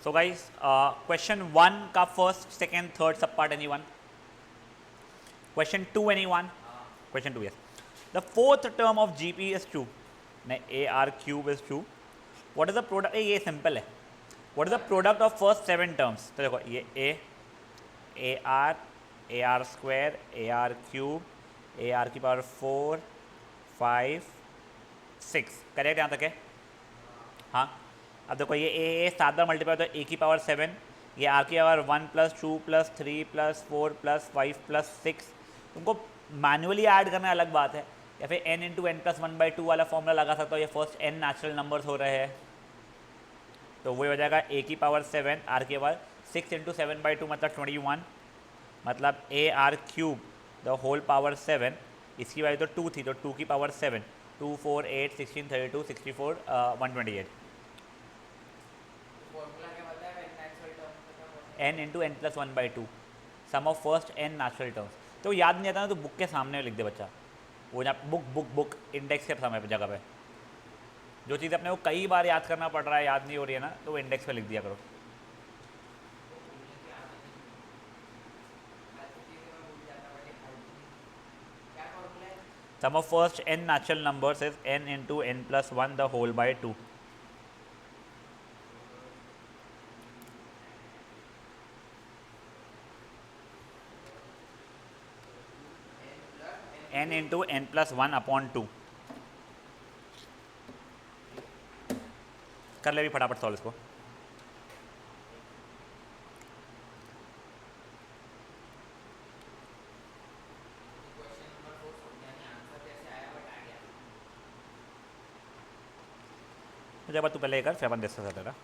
So guys, question 1 का first, second, third सब part anyone? Question 2 anyone? Question 2 yes. The fourth term of GP is true. नहीं AR cube is true. What is the product? ये simple है. What is the product of first 7 terms? तो देखो ये AR square, AR cube, AR की power 4, 5, 6 correct यहाँ तक है. हाँ अब देखो ये ए 7 बार मल्टीप्लाई तो ए की पावर 7, ये आर की पावर 1 + 2 + 3 + 4 + 5 + 6. तुमको मैनुअली ऐड करना अलग बात है, या फिर n × n + 1/2 वाला फॉर्मूला लगा सकता हो. ये फर्स्ट n नेचुरल नंबर्स हो रहे हैं तो वही हो जाएगा ए की पावर 7, आर की पावर 6 × 7/2 मतलब 21, मतलब a r cube the whole power 7. इसकी वैल्यू तो 2 थी तो 2 की power 7, 2 4 8 16 32 64 128. n × n + 1/2 sum of first n natural terms. तो याद नहीं आता ना तो बुक के सामने लिख दे बच्चा, वो जहाँ बुक बुक बुक इंडेक्स के समय पे जगह पे जो चीज़ अपने को कई बार याद करना पड़ रहा है याद नहीं हो रही है ना तो वो इंडेक्स पे लिख दिया करो. Sum of first n natural numbers is n × n + 1 the whole by 2. n × n + 1/2. कर ले भी फटाफट सॉल्व इसको. जब तू पहले कर फिर अपन डिस्कस करते रहा.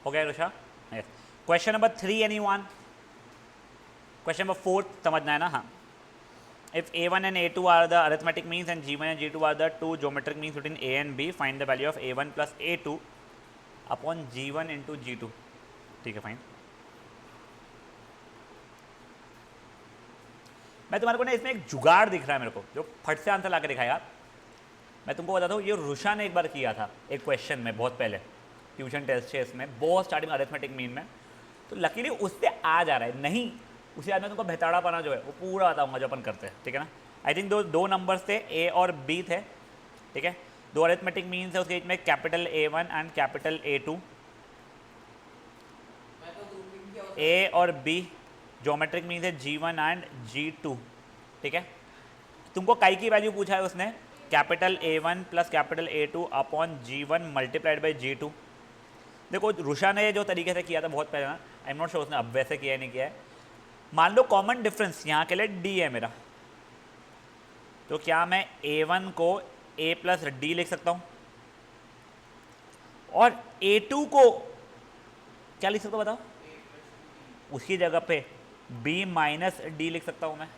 हो गया Rusha? Yes. Question number 3 anyone? Question number 4 समझना है ना. हाँ. If a1 and a2 are the arithmetic means and g1 and g2 are the two geometric means between a and b, find the value of a1 plus a2 upon g1 into g2. ठीक है fine. मैं तुम्हारे को ना इसमें एक जुगाड़ दिख रहा है मेरे को जो फट से आंसर ला के दिखाएगा. मैं तुमको बताता हूँ ये रुषा ने एक बार किया था एक क्वेश्चन में बहुत पहले ट्यूशन टेस्ट है इसमें बहुत स्टार्टिंग अरिथमेटिक मीन में. तो लकीली उससे आ जा रहा है. नहीं उसी बाद में तुमको बेताड़ा पाना जो है वो पूरा बताऊंगा जो अपन करते हैं. ठीक है ना. आई थिंक दो नंबर्स थे ए और बी थे. ठीक है. 2 अरिथमेटिक मीन्स है उसके बीच में capital A1 and capital A2. ए और बी ज्योमेट्रिक मीन्स है G1 एंड G2. ठीक है. तुमको काई की वैल्यू पूछा है उसने capital A1 plus capital A2 upon G1 multiplied by G2. देखो रुषा ने जो तरीके से किया था बहुत पहले ना, आई एम नॉट श्योर उसने अब वैसे किया नहीं किया है. मान लो कॉमन डिफरेंस यहाँ के लिए d है मेरा, तो क्या मैं a1 को a + d लिख सकता हूँ और a2 को क्या लिख सकता हूँ बताओ? उसकी जगह पे b - d लिख सकता हूँ मैं.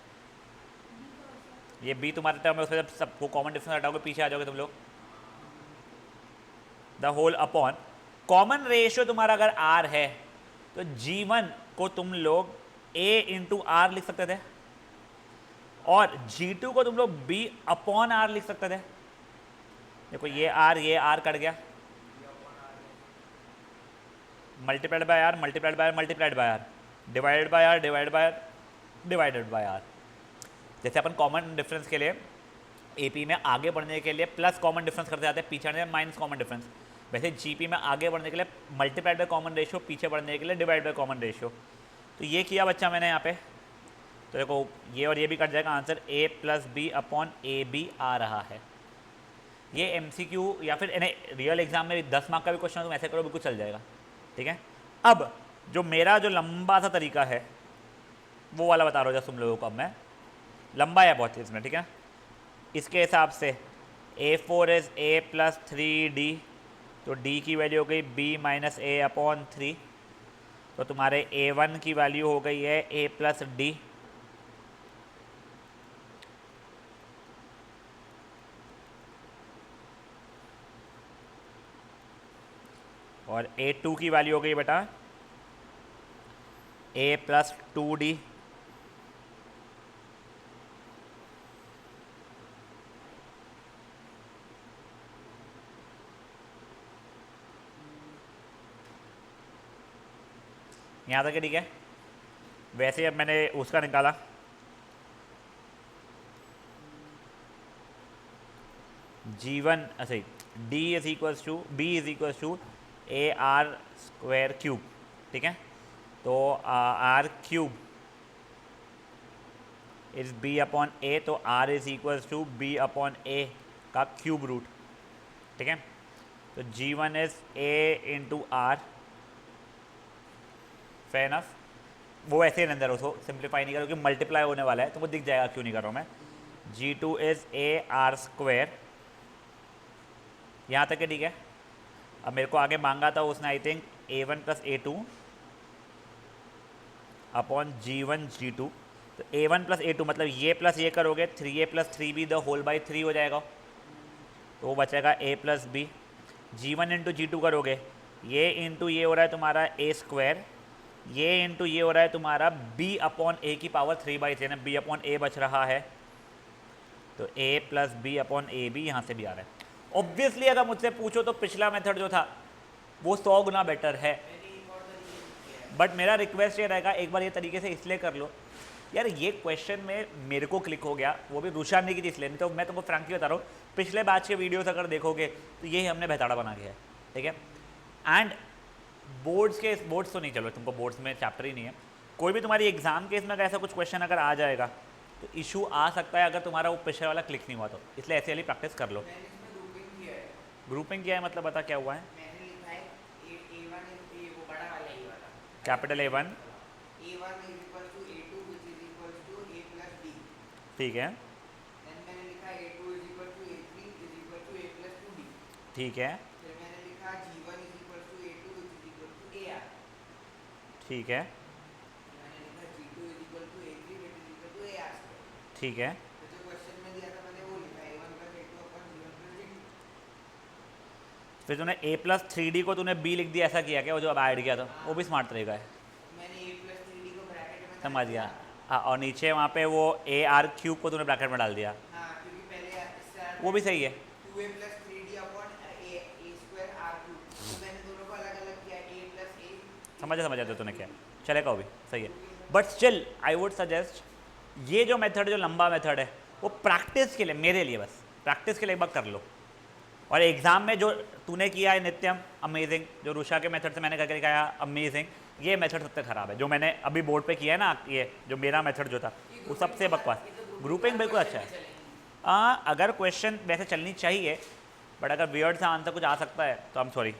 ये b तुम्हारे टर्म में उसमें जब सबको कॉमन डिफरेंस हटाओगे पीछे आ जाओगे तुम लोग. The whole upon common ratio तुम्हारा अगर r है तो g1 को तुम लोग a × r लिख सकते थे और G2 को तुम लोग b अपॉन r लिख सकते थे. देखो ये r कट गया, multiplied by r multiplied by r multiplied by r divided by r divided by r divided by r. जैसे अपन कॉमन डिफरेंस के लिए एपी में आगे बढ़ने के लिए प्लस कॉमन डिफरेंस करते जाते हैं, पीछे बढ़ने माइनस कॉमन डिफरेंस, वैसे जीपी में आगे बढ़ने के लिए मल्टीप्लाइड बाय कॉमन रेशियो, पीछे बढ़ने के लिए डिवाइड बाय कॉमन रेशियो. तो ये किया बच्चा मैंने यहाँ पे. तो देखो ये और ये भी कट जाएगा, answer a + b upon ab आ रहा है. ये MCQ या फिर रियल एग्जाम में 10 मार्क का भी क्वेश्चन तुम ऐसे करो बिल्कुल चल जाएगा. ठीक है. अब जो मेरा जो लंबा सा तरीका है वो वाला बता रहा हूँ तुम लोगों को. अब मैं लंबा है बहुत इसमें. ठीक है. इसके हिसाब से a4 इज a + 3d, तो d की वैल्यू हो गई b - a अपॉन 3. तो तुम्हारे a1 की वैल्यू हो गई है a + d. और A2 की वैल्यू हो गई बेटा A+2D। यहाँ तक ठीक है। वैसे अब मैंने उसका निकाला, G1 अच्छा D is equals to B is equals to AR² ठीक है। तो R³ इज B/A, तो R is equals to B/A का क्यूब रूट, ठीक है। तो G1 is A/R, fair enough. वो ऐसे ही अंदर उसको सिंप्लीफाई नहीं करो क्योंकि मल्टीप्लाई होने वाला है तो वो दिख जाएगा, क्यों नहीं कर रहा हूँ मैं। G2 इज AR², यहाँ तक है ठीक है। अब मेरे को आगे मांगा था उसने I think A1 + A2 upon G1 G2। तो A1 + A2 मतलब ये प्लस ये करोगे 3A + 3B the whole by 3 हो जाएगा, तो वो बचेगा A + B। G1 into G2 करोगे, ये इंटू ये हो रहा है तुम्हारा A², ये इंटू ये हो रहा है तुम्हारा B/A की पावर 3/3 है, B/A बच रहा है, तो A + B/AB यहाँ से भी आ रहा है। ऑब्वियसली अगर मुझसे पूछो तो पिछला मेथड जो था वो 100 गुना बेटर है, बट मेरा रिक्वेस्ट ये रहेगा एक बार ये तरीके से इसलिए कर लो यार, ये क्वेश्चन में मेरे को क्लिक हो गया, वो भी रुषा ने की थी इसलिए, नहीं तो मैं तुमको फ्रैंकली बता रहा हूँ पिछले बैच के वीडियोस अगर देखोगे तो यही हमने बेताड़ा बना के है, ठीक है। एंड बोर्ड्स तो नहीं, चलो तुमको बोर्ड्स में चैप्टर ही नहीं है, कोई भी तुम्हारी एग्जाम के इसमें अगर ऐसा कुछ क्वेश्चन अगर आ जाएगा तो इशू आ सकता है अगर तुम्हारा वो पिछले वाला क्लिक नहीं हुआ तो, इसलिए ऐसे वाली प्रैक्टिस कर लो। ग्रुपिंग किया है मतलब बता क्या हुआ है। कैपिटल A1 ठीक है, ठीक है, ठीक है, ठीक है। फिर तूने A+3D को तूने B लिख दिया, ऐसा किया क्या वो जो अब ऐड किया था, वो भी स्मार्ट तरीका है। समझ गया। हाँ, और नीचे वहाँ पे वो AR³ को तूने ब्रैकेट में डाल दिया, वो भी सही है। समझ तो तूने क्या, चलेगा वो भी सही है, but still I would suggest ये जो मेथड जो लंबा मेथड है वो प्रैक्टिस के लिए, मेरे लिए बस प्रैक्टिस के लिए एक बार कर लो। और एग्जाम में जो तूने किया है नित्यम अमेजिंग, जो रुषा के मेथड से मैंने करके दिखाया अमेजिंग, ये मेथड सबसे ख़राब है जो मैंने अभी बोर्ड पे किया है ना, ये जो मेरा मेथड जो था वो सबसे बकवास। ग्रुपिंग बिल्कुल अच्छा है, अगर क्वेश्चन वैसे चलनी चाहिए, बट अगर वियर्ड सा आंसर कुछ आ सकता है तो आई एम सॉरी।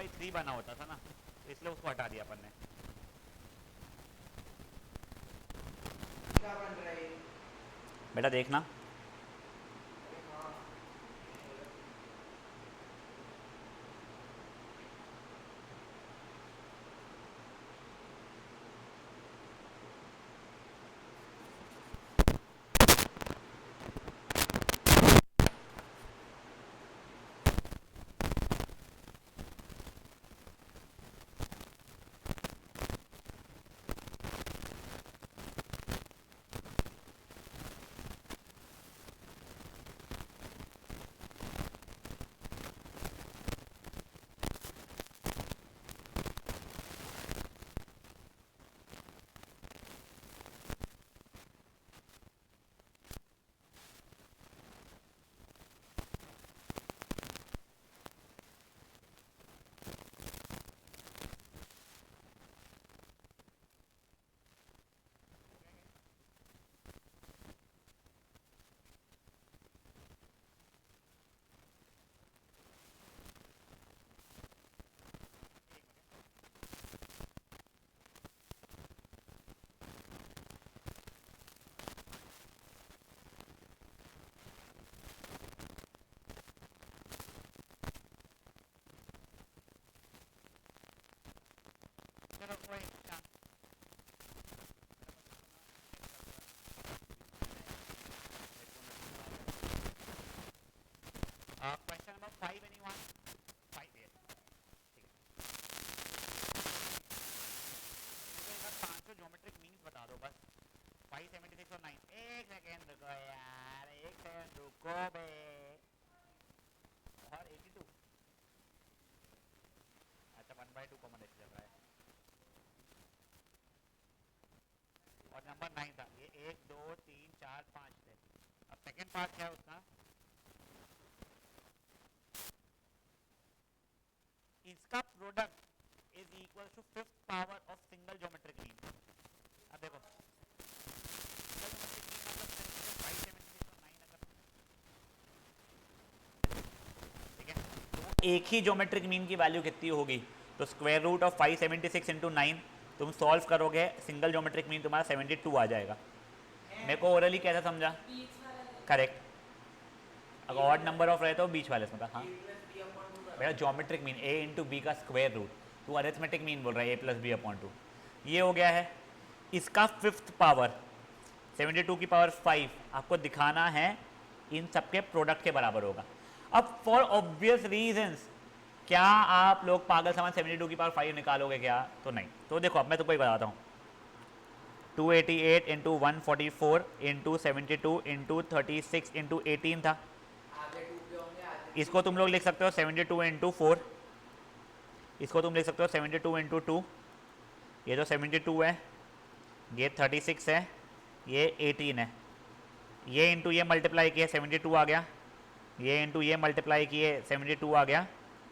2/3 बना होता था ना, तो इसलिए उसको हटा दिया अपन ने। क्या बन रहा है? बेटा देखना। अरे हाँ। चलो कोई क्वेश्चन नंबर 5 एनीवन? 5 है, ठीक है। 500 ज्योमेट्रिक मीन्स बता दो बस। 576 और 9। एक सेकेंड रुको यार, एक सेकेंड रुको बे। और 82, अच्छा 1/2 कॉमन ऐसे चल रहा है। और नंबर 9 था, ये 1 2 3 4 5 थे। अब सेकेंड पार्ट क्या है उसका? इसका product is equal to fifth power of single geometric mean. अब देखो सिंगल ज्योमेट्रिक मीन मतलब 576 और 9 अगर, ठीक है, तो एक ही ज्योमेट्रिक मीन की वैल्यू कितनी होगी? तो स्क्वायर रूट ऑफ 576 इंटू 9 तुम सॉल्व करोगे, सिंगल ज्योमेट्रिक मीन तुम्हारा 72 आ जाएगा। मेरे को ओरली कैसा समझा? करेक्ट। अगर ऑड नंबर ऑफ रहे तो बीच वाले में था। हाँ बेटा ज्योमेट्रिक मीन ए इंटू बी का स्क्वायर रूट, तू अरिथमेटिक मीन बोल रहा है a plus b upon to, ये हो गया है। इसका फिफ्थ पावर 72 की पावर 5 आपको दिखाना है इन सबके प्रोडक्ट के बराबर होगा। अब फॉर ऑब्वियस रीजंस क्या आप लोग पागल समान 72 की पावर 5 निकालोगे क्या? तो नहीं। तो देखो अब मैं तुमको बताता हूँ। 288 इंटू 144 इंटू 72 इंटू 36 इंटू 18 था। आधे टू पे होंगे, आधे इसको तुम लोग लिख सकते हो 72 इंटू 4, इसको तुम लिख सकते हो 72 इंटू 2, ये तो 72 है, ये 36 है, ये 18 है, ये इंटू ये मल्टीप्लाई किए 72 आ गया, ये इंटू ये मल्टीप्लाई किए 72 आ गया,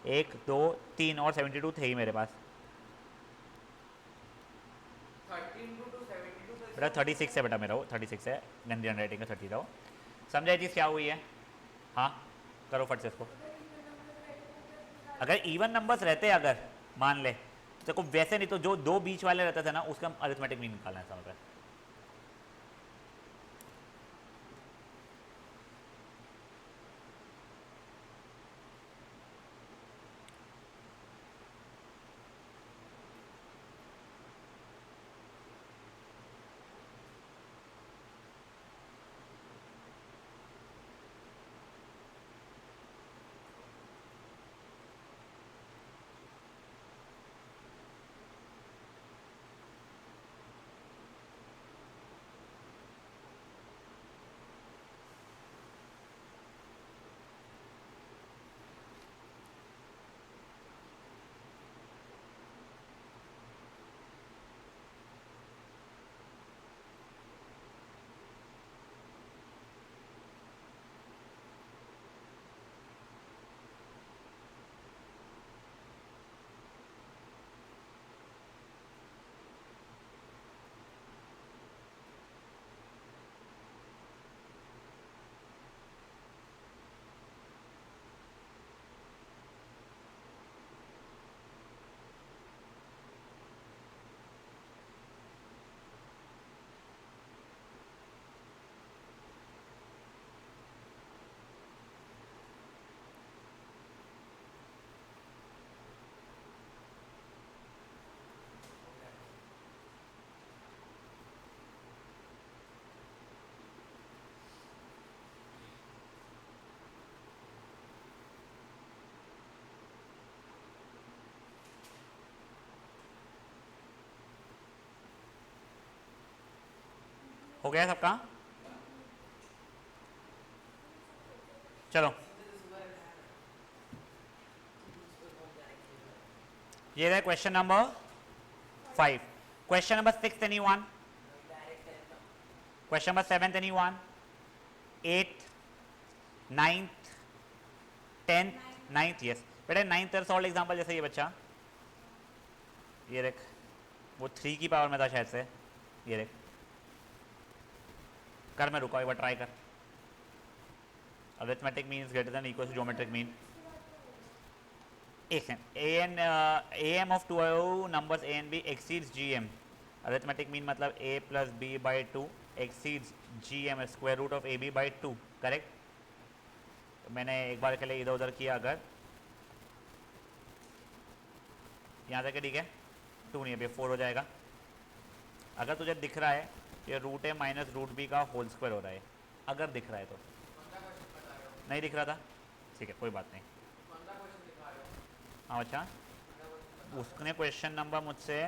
1 2 3 और 72 थे ही मेरे पास। 13 to 72 कैसे बेटा हो 36 है बेटा मेरा, वो 36 है, गंदी हैंडराइटिंग का 30 था वो। समझा ये चीज़ क्या हुई है? हाँ करो फट से इसको। अगर इवन नंबर्स रहते अगर मान ले तो देखो वैसे, नहीं तो जो दो बीच वाले रहते थे ना उसका अरिथमेटिक मीन निकालना है समझ रहा है। हो गया सबका? चलो ये है question number 5. Question number 6 any one? Question number 7 any one? 8, 9th, 10th, 9th yes बेटा 9th तेरा सॉल्व एग्जाम्पल जैसे ये बच्चा ये देख वो 3 की पावर में था शायद से ये देख कर मैं रुका एक बार ट्राई कर arithmetic mean is greater than equal to geometric mean एक second am of two numbers a and b exceeds gm arithmetic mean मतलब a plus b by 2 exceeds gm square root of ab by 2 correct मैंने एक बार के लिए इधर उधर किया अगर यहाँ तक ठीक है 2 नहीं है 4 हो जाएगा अगर तुझे दिख रहा है ये root a minus root b का होल स्क्वायर हो रहा है अगर दिख रहा है तो नहीं दिख रहा था ठीक है कोई बात नहीं हाँ अच्छा उसने क्वेश्चन नंबर मुझसे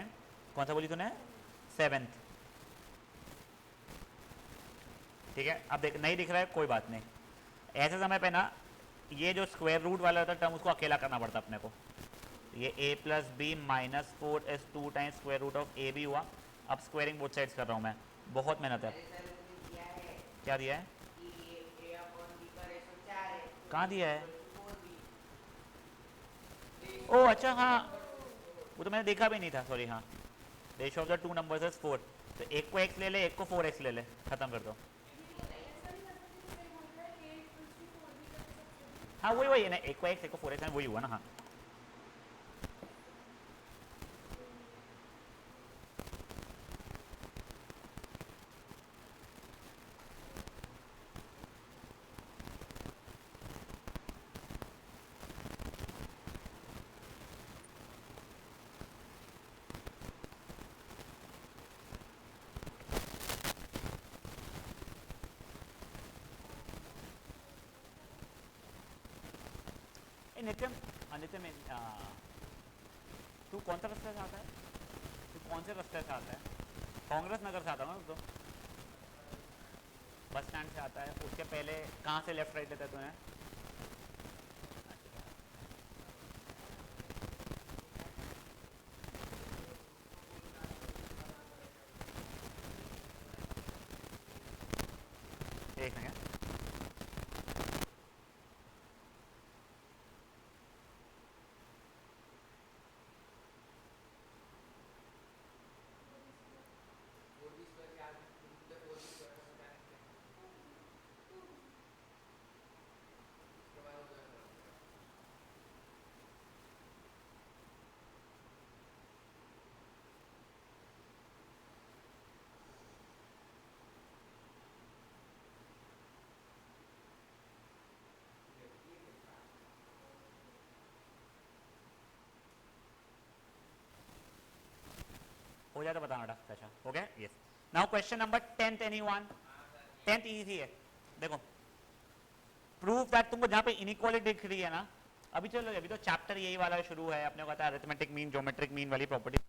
कौन सा बोली तूने 7th ठीक है अब देख नहीं दिख रहा है कोई बात नहीं ऐसे समय पे ना ये जो स्क्वायर रूट वाला होता है टर्म उसको अकेला करना पड़ता अपने को ये a plus b minus 4s2 times square root of a b हुआ अब स्क्वायरिंग बोथ साइड्स कर रहा हूँ मैं बहुत मेहनत है क्या दिया है कहाँ दिया है ओ अच्छा हाँ वो तो मैंने देखा भी नहीं था सॉरी हाँ ratio of the two numbers is 4 तो एक को x ले ले एक को 4x ले ले खत्म कर दो हाँ वही वही है ना एक को x एक को 4x वही हुआ ना हाँ नितिन नितिन तू कौन सा रास्ते से आता है तू कौन से रास्ते से आता है कांग्रेस नगर से आता है ना तो बस स्टैंड से आता है उसके पहले कहाँ से लेफ्ट राइट लेता है तूने एक सेकंड हो जाए तो बताना बेटा अच्छा हो गया yes now question number 10th anyone 10th easy है देखो प्रूफ दैट तुमको जहाँ पे इनइक्वालिटी दिख रही है ना अभी चलो अभी तो चैप्टर यही वाला शुरू है अपने को पता है अरिथमेटिक मीन ज्योमेट्रिक मीन वाली प्रॉपर्टी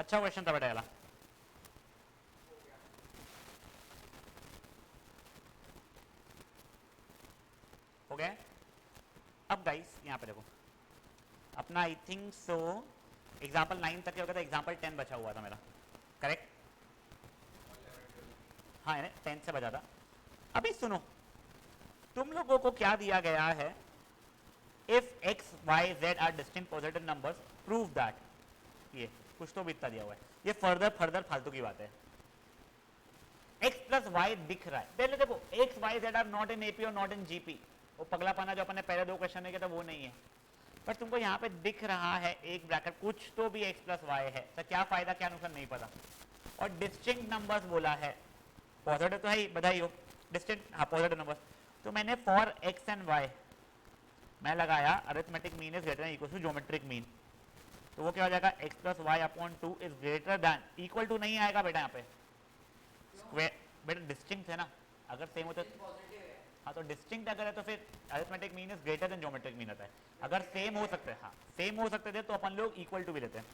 अच्छा क्वेश्चन था बेटा वाला। हो गया। अब गाइस यहाँ पे देखो अपना आई थिंक सो एग्जाम्पल 9 तक हो गया था, एग्जाम्पल 10 बचा हुआ था मेरा, करेक्ट? हाँ यानी 10 से बचा था। अभी सुनो, तुम लोगों को क्या दिया गया है, if x y z are distinct positive numbers prove that, ये कुछ तो भी इतना दिया हुआ है, ये फर्दर फालतू की बात है। एक्स प्लस वाई दिख रहा है, पहले देखो x y z are not in AP और नॉट इन जीपी, वो पगला पाना जो अपने पहले 2 क्वेश्चन में किया था वो नहीं है, पर तुमको यहाँ पे दिख रहा है एक ब्रैकेट, कुछ तो भी एक्स प्लस वाई है, तो क्या फायदा क्या नुकसान नहीं पता। और डिस्टिंक्ट नंबर्स बोला है, पॉजिटिव तो है ही, बधाई हो, डिस्टिंक्ट, हाँ पॉजिटिव नंबर्स। तो मैंने फॉर एक्स एंड वाई मैं लगाया arithmetic mean is greater than equal to geometric mean, तो वो क्या हो जाएगा, x plus y upon 2 is greater than, equal to नहीं आएगा बेटा यहाँ पे, स्क्वायर, बेटा डिस्टिंक्ट है ना, अगर सेम होता पॉजिटिव है। हाँ तो डिस्टिंक्ट अगर है तो फिर arithmetic mean is greater then geometric mean होता है, अगर सेम हो सकते हैं, हाँ सेम हो सकते थे तो अपन लोग इक्वल टू भी लेते हैं।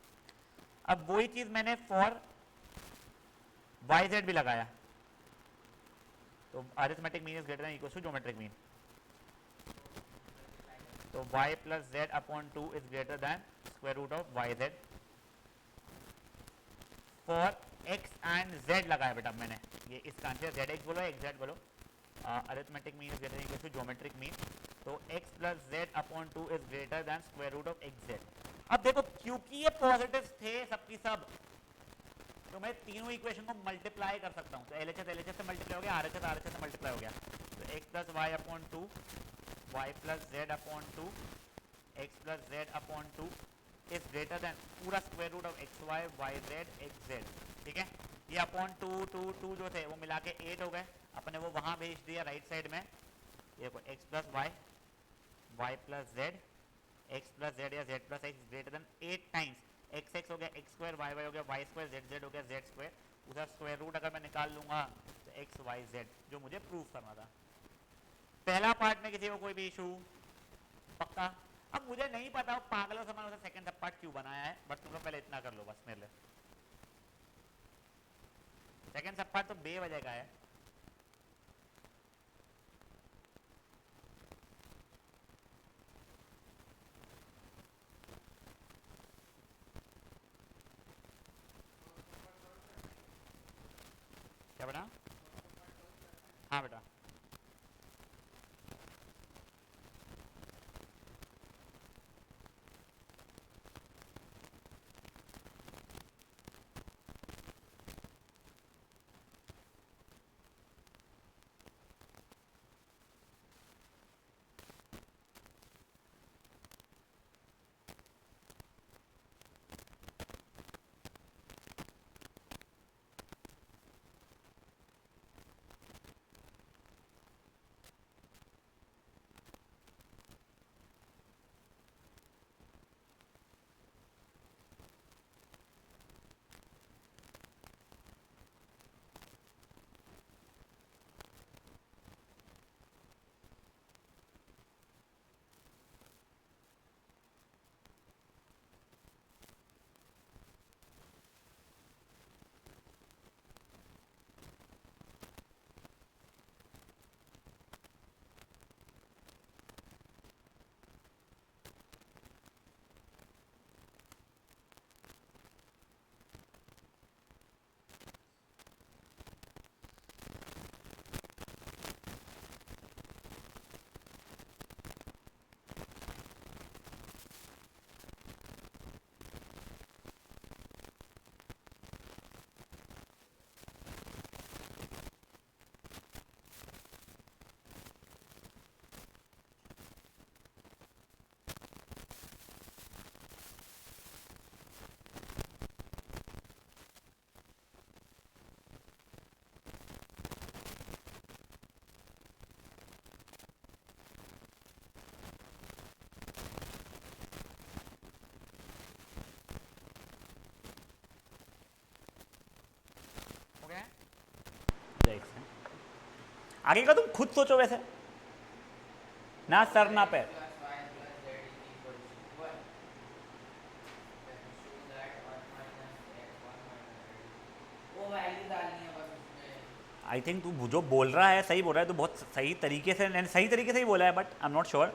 अब वही चीज मैंने फॉर वाई जेड भी लगाया, तो arithmetic mean is greater than equal to geometric mean, तो y plus z upon 2 is greater than square root of y z. For x and z लगाया बेटा मैंने, ये इसका आंसर जेड एक्स बोलो एक्स जेड बोलो, arithmetic mean is greater than equal to geometric mean, तो x plus z upon 2 is greater than square root of x z. अब देखो क्योंकि ये पॉजिटिव थे सबकी सब, तो मैं तीनों इक्वेशन को मल्टीप्लाई कर सकता हूँ, तो एलएचएस से मल्टीप्लाई हो गया, आरएचएस से मल्टीप्लाई हो गया, तो x plus y upon 2 y plus z upon 2 x plus z upon 2 is greater than पूरा square root of x y y z x z, ठीक है। ये अपॉन 2 जो थे वो मिला के 8 हो गए, अपने वो वहाँ भेज दिया राइट साइड में, ये देखो x plus y plus z x plus z या z plus x greater than 8 times x x हो गया एक्स स्क्वायर, वाई वाई हो गया वाई स्क्वायर, जेड जेड हो गया जेड स्क्वायर, उसका स्क्वायर रूट अगर मैं निकाल लूंगा तो एक्स वाई जेड, जो मुझे प्रूव करना था। पहला पार्ट में किसी को कोई भी इशू पक्का? अब मुझे नहीं पता पागलों समान उसे सेकंड सब पार्ट क्यों बनाया है, बट तुम लोग पहले इतना कर लो बस मेरे लिए, सेकंड सब पार्ट तो बेवजह का है। क्या बेटा? हाँ बेटा, हो गया? आगे का तुम खुद सोचो वैसे, ना सर ना पैर। Plus y plus z is equal to 1, then show that 1 minus x I think तू जो बोल रहा है सही बोल रहा है, तो बहुत सही तरीके से ही बोला है, but I am not sure.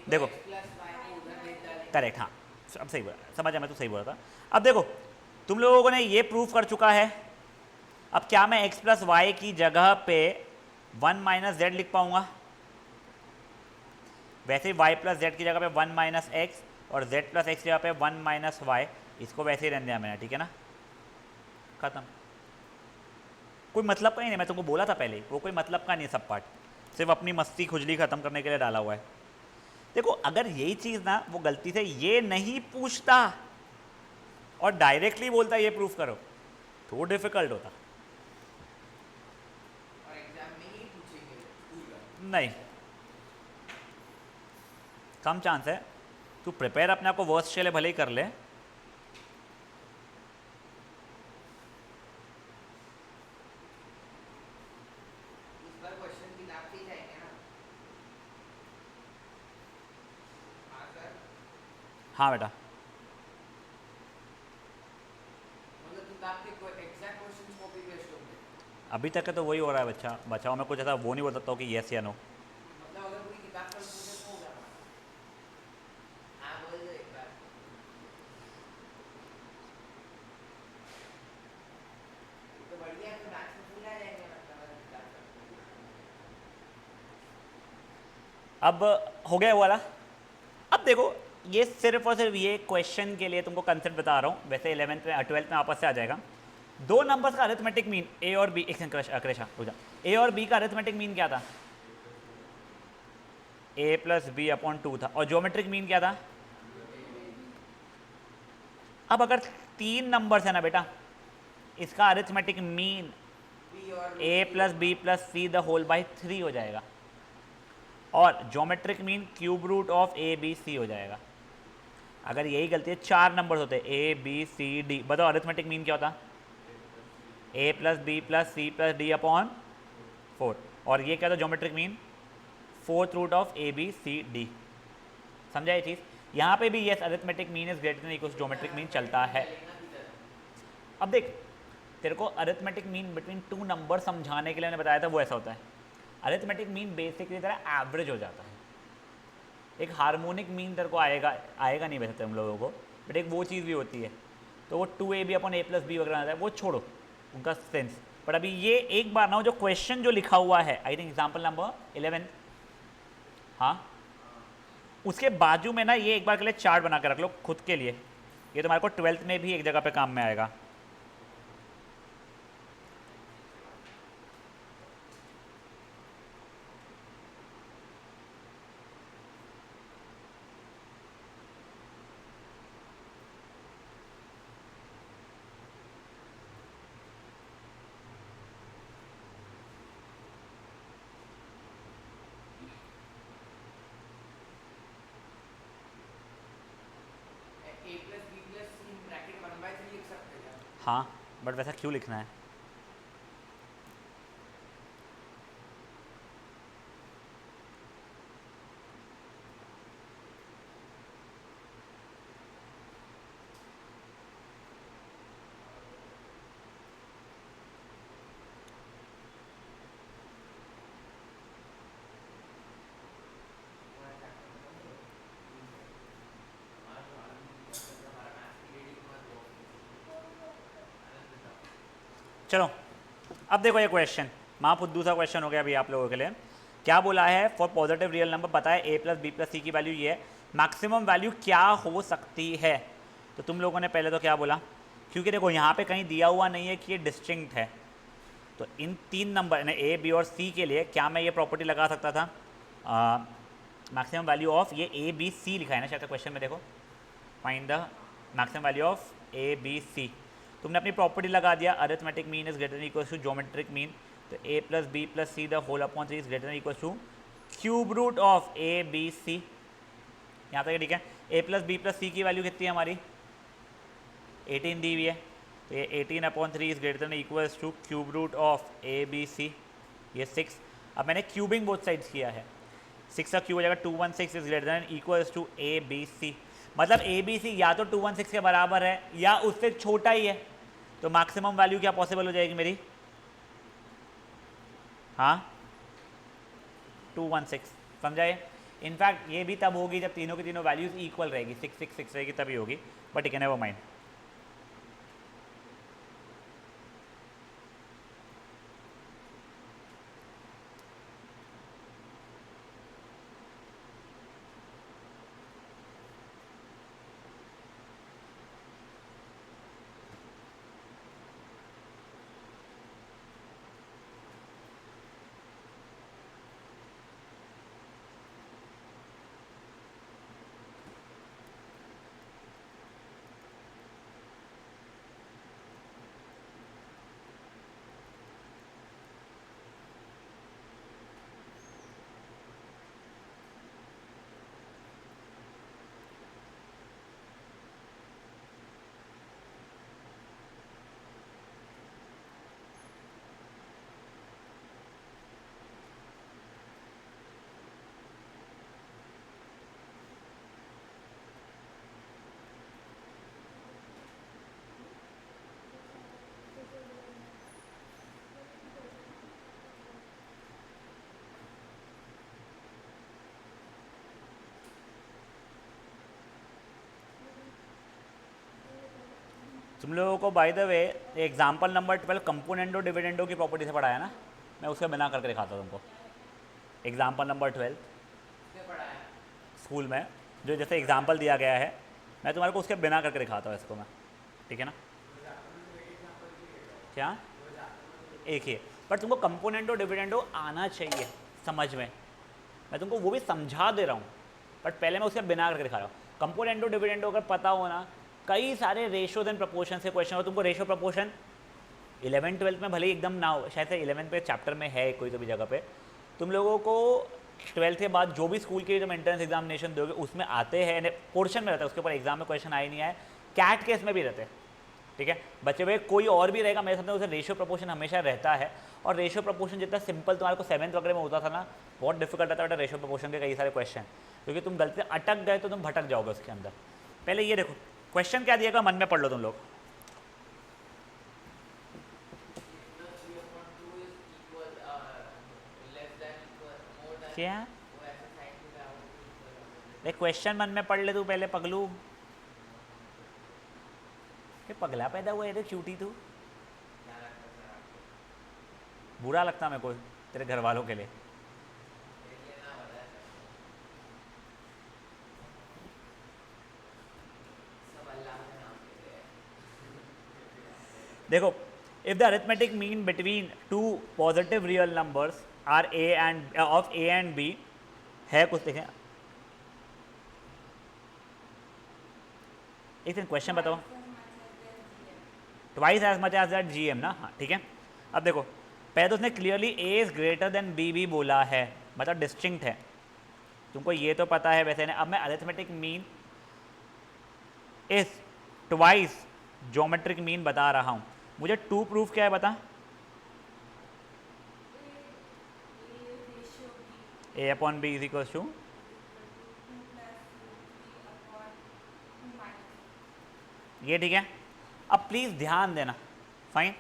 देखो x प्लस वाई को उधर भेज डालेंगे। करेक्ट, हाँ अब सही बोला, समझ मैं तो सही बोला था। अब देखो तुम लोगों ने ये प्रूव कर चुका है, अब क्या मैं x प्लस वाई की जगह पे 1 माइनस जेड लिख पाऊंगा? वैसे ही y प्लस जेड की जगह पे 1 माइनस एक्स और z प्लस एक्स की जगह पे 1 माइनस वाई, इसको वैसे ही रहने दिया मैंने, ठीक है ना, खत्म। कोई मतलब का ही नहीं, मैं तुमको बोला था पहले, वो कोई मतलब का नहीं है सब पार्ट, सिर्फ अपनी मस्ती खुजली ख़त्म करने के लिए डाला हुआ है। देखो अगर यही चीज़ ना वो गलती से ये नहीं पूछता और डायरेक्टली बोलता ये प्रूफ करो, तो डिफिकल्ट होता। और एग्जाम में ही पूछेंगे पूरा। नहीं, कम चांस है, तू प्रिपेयर अपने आप को वर्स्ट के लिए भले ही कर ले। इस बार क्वेश्चन किताब से ही जाएंगे ना? हाँ सर, हाँ बेटा, मतलब किताब के एग्जैक्ट क्वेश्चन कॉपी पेस्ट होंगे। अभी तक है तो वही हो रहा है बच्चा, बचाओ मैं कुछ ऐसा वो नहीं बोल सकता हूँ कि येस या नो। मतलब अगर पूरी किताब कल पूछे तो होगा ना? हाँ बोल दो एक बार। तो बढ़िया है, तो मैथ्स में फुल आ जाएंगे मतलब अगर किताब कल। अब हो गया वो वाला। अब देखो ये सिर्फ और सिर्फ ये क्वेश्चन के लिए तुमको कंसेप्ट बता रहा हूँ, वैसे 11th में 12th में वापस से आ जाएगा। दो नंबर्स का अरिथमेटिक मीन ए और बी, एक सेकंड अक्रेशा रुक जा, ए और बी का अरिथमेटिक मीन क्या था? ए प्लस बी अपॉन 2 था, और ज्योमेट्रिक मीन क्या था? अब अगर 3 नंबर्स है ना बेटा, इसका अरिथमेटिक मीन बी और a plus b plus c the whole by 3 हो जाएगा, और geometric mean cube root of a b c हो जाएगा। अगर यही गलती है, 4 नंबर्स होते ए बी सी डी, बताओ अरिथमेटिक मीन क्या होता? A plus b plus c plus d upon 4, और ये क्या था geometric mean? 4th root of a b c d. समझा ये चीज़? यहाँ पे भी yes arithmetic mean is greater than equal to geometric mean चलता है। अब देख तेरे को अरिथमेटिक मीन बिटवीन 2 नंबर समझाने के लिए मैंने बताया था, वो ऐसा होता है। अरिथमेटिक मीन बेसिकली तरह एवरेज हो जाता है, एक हार्मोनिक मीन तेरे को आएगा नहीं वैसे तुम लोगों को, बट एक वो चीज़ भी होती है, तो वो 2ab upon a plus B वगैरह आता है, वो छोड़ो उनका सेंस। बट अभी ये एक बार ना जो क्वेश्चन जो लिखा हुआ है, आई थिंक एग्जाम्पल नंबर 11, हाँ उसके बाजू में ना ये एक बार के लिए चार्ट बना के रख लो खुद के लिए, ये तुम्हारे को 12th में भी एक जगह पे काम में आएगा। ए प्लस बी प्लस सी ब्रैकेट 1/3 लिख सकते हैं। हाँ बट वैसा क्यों लिखना है? चलो अब देखो ये क्वेश्चन महाफुद्दू सा क्वेश्चन हो गया अभी आप लोगों के लिए। क्या बोला है? फॉर पॉजिटिव रियल नंबर बताए ए प्लस बी प्लस सी की वैल्यू ये है, मैक्सिमम वैल्यू क्या हो सकती है? तो तुम लोगों ने पहले तो क्या बोला, क्योंकि देखो यहाँ पे कहीं दिया हुआ नहीं है कि ये डिस्टिंक्ट है, तो इन 3 नंबर ए बी और सी के लिए क्या मैं ये प्रॉपर्टी लगा सकता था? मैक्सिमम वैल्यू ऑफ ये ए बी सी लिखा है ना शायद क्वेश्चन में, देखो find the maximum value of a b c. तुमने अपनी प्रॉपर्टी लगा दिया, arithmetic mean is greater equal to geometric mean, तो a plus b plus c the whole upon 3 is greater equal to cube root of a b c. यहाँ तक ठीक है। A plus b plus c की value कितनी है हमारी? 18 दी हुई है, तो ये 18 upon 3 is greater equals to cube root of a b c, ये 6। अब मैंने क्यूबिंग बोथ साइड्स किया है, 6 का क्यूब हो जाएगा 216 is greater than equals to a b c, मतलब ए बी सी या तो 216 के बराबर है या उससे छोटा ही है, तो मैक्सिमम वैल्यू क्या पॉसिबल हो जाएगी मेरी? हाँ 216 समझाए। इनफैक्ट ये भी तब होगी जब तीनों की तीनों वैल्यूज इक्वल रहेगी, 666 रहेगी तभी होगी, बट ठीक है नेवर माइंड। तुम लोगों को by the way example number 12 कंपोनेंटो dividendo की प्रॉपर्टी से पढ़ाया ना, मैं उसका बिना करके दिखाता हूँ तुमको। एग्जाम्पल नंबर 12 क्या पढ़ा है? स्कूल में जो जैसे एग्जाम्पल दिया गया है, मैं तुम्हारे को उसके बिना करके दिखाता हूँ इसको मैं, ठीक है ना। क्या एक ही है, पर तुमको कंपोनेंटो डिविडेंडो आना चाहिए समझ में, मैं तुमको वो भी समझा दे रहा हूँ, बट पहले मैं उसके बिना करके दिखा रहा हूँ। कंपोनेंटो डिविडेंडो अगर पता हो ना, कई सारे रेशियोज एंड प्रपोर्शन से क्वेश्चन हो, तुमको रेशियो प्रपोर्शन 11th-12th में भले ही एकदम ना हो, शायद से 11th पे चैप्टर में है कोई तो भी जगह पे, तुम लोगों को 12th के बाद जो भी स्कूल के जब एंट्रेंस एग्जामिनेशन दोगे उसमें आते हैं, पोर्शन में रहता है, उसके ऊपर एग्जाम में क्वेश्चन आए नहीं आए, कैट केस में भी रहते हैं, ठीक है। बच्चे भाई कोई और भी रहेगा, मैं समझता हूँ उसे रेशियो प्रपोर्शन हमेशा रहता है, और रेशियो प्रपोर्शन जितना सिंपल तुम्हारे को 7th वगैरह में होता था ना, बहुत डिफिकल्ट रहता है रेशियो प्रपोर्शन के कई सारे क्वेश्चन, क्योंकि तुम गलती से अटक गए तो तुम भटक जाओगे उसके अंदर। पहले ये देखो क्वेश्चन क्या दिएगा, मन में पढ़ लो तुम लोग। क्या देख क्वेश्चन मन में पढ़ ले तू पहले पगलू, कि पगला पैदा हुआ है चूटी तू, बुरा लगता मेरे को तेरे घर वालों के लिए। देखो if the arithmetic mean between two positive real numbers are a and of a and b है कुछ, देखें एक दिन क्वेश्चन बताओ, twice as much as that g m ना, हाँ ठीक है। अब देखो पहले तो उसने clearly a is greater than b भी बोला है, मतलब डिस्टिंक्ट है, तुमको ये तो पता है वैसे नहीं। अब मैं arithmetic mean is twice geometric mean बता रहा हूँ, मुझे टू प्रूफ क्या है बता, a upon b is equal to, ये ठीक है। अब प्लीज़ ध्यान देना, fine,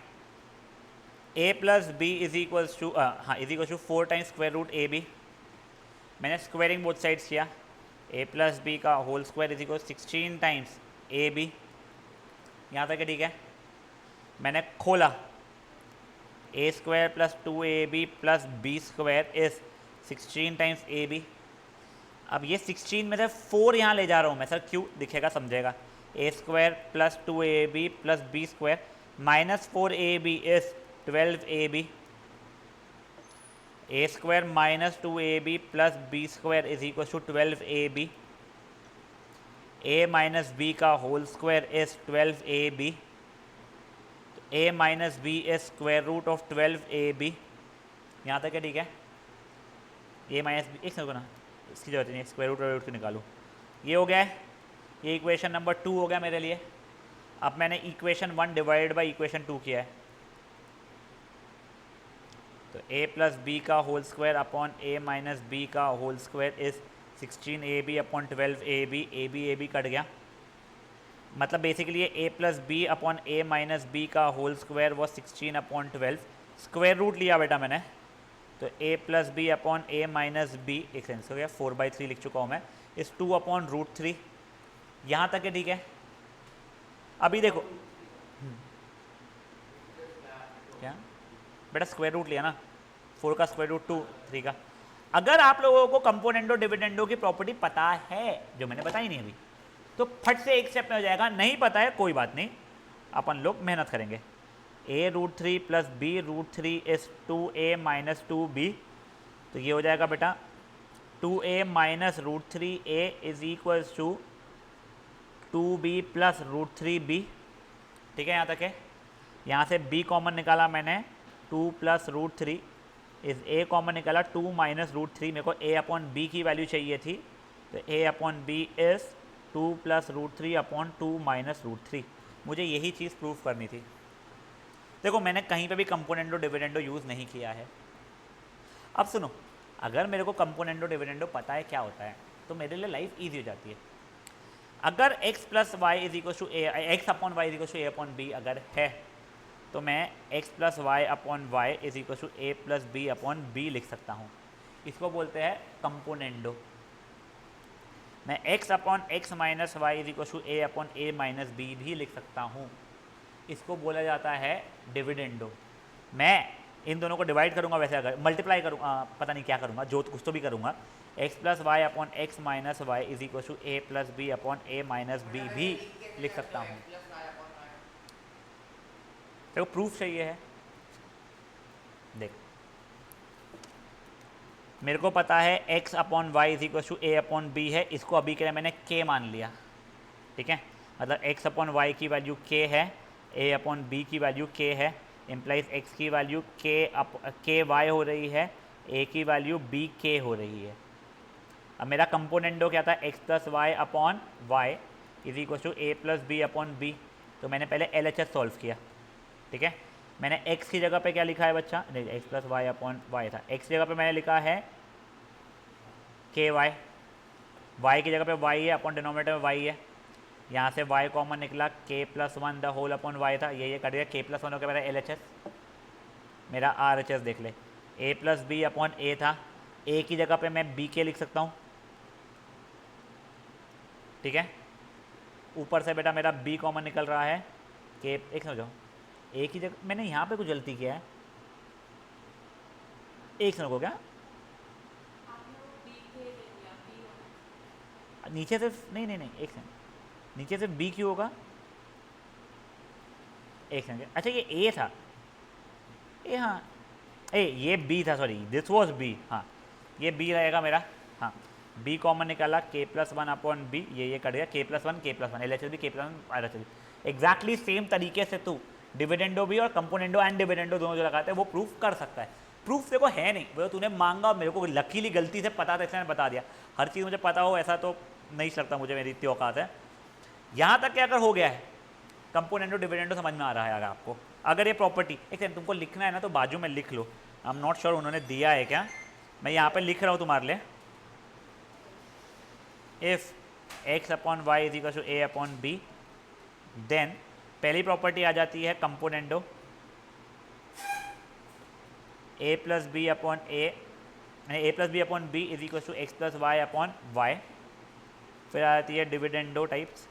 a plus b is equals to, हाँ is equal to 4 times square root a b, मैंने स्क्वायरिंग बोथ साइड्स किया, ए प्लस बी का whole square is equal 16 times a b, यहाँ तक है ठीक है। मैंने खोला a square plus 2ab plus b square is 16 times a b. अब ये 16 में से 4 यहाँ ले जा रहा हूँ मैं, सर क्यों दिखेगा समझेगा, a square plus 2ab plus b square minus 4ab is 12ab, a square minus 2ab plus b square is equal to 12ab, a minus b का whole square is 12ab, a minus b is square root of 12ab, यहाँ तक है ठीक है। A minus b, एक second ना, इसकी जरूरत नहीं है, स्क्वायर रूट की निकालूँ, ये हो गया है, ये इक्वेशन नंबर 2 हो गया मेरे लिए। अब मैंने इक्वेशन 1 डिवाइड बाई इक्वेशन 2 किया है, तो a प्लस बी का whole square upon a minus b का whole square is 16ab upon 12ab, a b cut गया, मतलब बेसिकली ये a plus b upon a minus b का होल स्क्वायर वो 16 अपॉन 12, स्क्वायर रूट लिया बेटा मैंने, तो a plus b upon a minus b, एक सेंस हो गया, 4/3 लिख चुका हूँ मैं, इस 2 अपॉन √3, यहाँ तक है, ठीक है। अभी देखो क्या बेटा, स्क्वायर रूट लिया ना, 4 का स्क्वायर रूट 2, 3 का। अगर आप लोगों को कंपोनेंडो डिविडेंडो की प्रॉपर्टी पता है, जो मैंने बताई नहीं अभी, तो फट से एक स्टेप में हो जाएगा। नहीं पता है कोई बात नहीं, अपन लोग मेहनत करेंगे। a√3 plus b√3 is 2a minus 2b, तो ये हो जाएगा बेटा 2a minus √3a is equals to 2b plus √3b, ठीक है, यहाँ तक है। यहाँ से b कॉमन निकाला मैंने, 2 प्लस √3 इज a कॉमन निकाला 2 माइनस √3, मेरे को a अपॉन b की वैल्यू चाहिए थी, तो a upon b is 2 plus √3 upon 2 minus √3। मुझे यही चीज़ प्रूफ करनी थी। देखो मैंने कहीं पे भी कंपोनेंडो डिविडेंडो यूज़ नहीं किया है। अब सुनो, अगर मेरे को कंपोनेंडो डिविडेंडो पता है क्या होता है, तो मेरे लिए लाइफ ईजी हो जाती है। अगर x plus y is equal to a, x upon y is equal to a upon b अगर है, तो मैं x plus y upon y is equal to a plus b upon b लिख सकता हूँ। इसको बोलते हैं कंपोनेंडो। मैं x upon x minus y is equal to a upon a minus b भी लिख सकता हूँ। इसको बोला जाता है डिविडेंडो। मैं इन दोनों को डिवाइड करूँगा, वैसे अगर मल्टीप्लाई करूँगा, पता नहीं क्या करूँगा, जो कुछ तो भी करूँगा, x plus y upon x minus y is equal to a plus b upon a minus b भी लिख सकता हूँ। देखो प्रूफ चाहिए है, देख मेरे को पता है x upon y is equal to a upon b है, इसको अभी के लिए मैंने k मान लिया, ठीक है। मतलब x अपॉन वाई की वैल्यू k है, a अपॉन बी की वैल्यू k है, इम्प्लाइज x की वैल्यू k वाई हो रही है, a की वैल्यू b k हो रही है। अब मेरा कंपोनेंडो क्या था, x plus y upon y is equal to a plus b upon b. तो मैंने पहले LHS सॉल्व किया, ठीक है। मैंने x की जगह पे क्या लिखा है बच्चा, नहीं x plus y upon y था, x की जगह पे मैंने लिखा है के वाई, वाई की जगह पे y है, अपॉन डिनोमिनेटर में y है, यहाँ से y कॉमन निकला, k plus 1 the whole upon y था, ये कट गया, k प्लस 1 हो गया मेरा LHS, मेरा RHS देख ले, a प्लस बी अपॉन ए था, a की जगह पे मैं b के लिख सकता हूँ, ठीक है। ऊपर से बेटा मेरा b कॉमन निकल रहा है, k, एक समझो, a की जगह मैंने यहाँ पे कुछ गलती किया है, एक समझो क्या, नीचे से नहीं, एक सेकंड, नीचे से b क्यों होगा, एक सेकंड, अच्छा ये a था, हाँ ये b था, सॉरी दिस वॉज b, हाँ ये b रहेगा मेरा, हाँ b कॉमन निकाला, k प्लस 1 अपॉन b, ये कट गया, k प्लस 1 LHS भी, k प्लस 1 RHS भी। एग्जैक्टली सेम तरीके से तू डिविडेंडो भी और कंपोनेंडो एंड डिविडेंडो दोनों जो लगाते हैं वो प्रूफ कर सकता है। प्रूफ देखो है नहीं, वो तूने मांगा, मेरे को लकीली गलती से पता था इसलिए मैंने बता दिया। हर चीज़ मुझे पता हो ऐसा तो नहीं लगता मुझे, मेरी इतनी औकात है। यहाँ तक क्या अगर हो गया है, कंपोनेंडो डिविडेंडो समझ में आ रहा है अगर आपको, अगर ये प्रॉपर्टी, एक सेकंड तुमको लिखना है ना तो बाजू में लिख लो, आई एम नॉट श्योर उन्होंने दिया है क्या, मैं यहाँ पे लिख रहा हूँ तुम्हारे लिए, if x upon y is equal to a upon b, then पहली प्रॉपर्टी आ जाती है componendo, a plus b upon a plus b upon b is equal to x plus y upon y. फिर आ जाती है डिविडेंडो टाइप्स,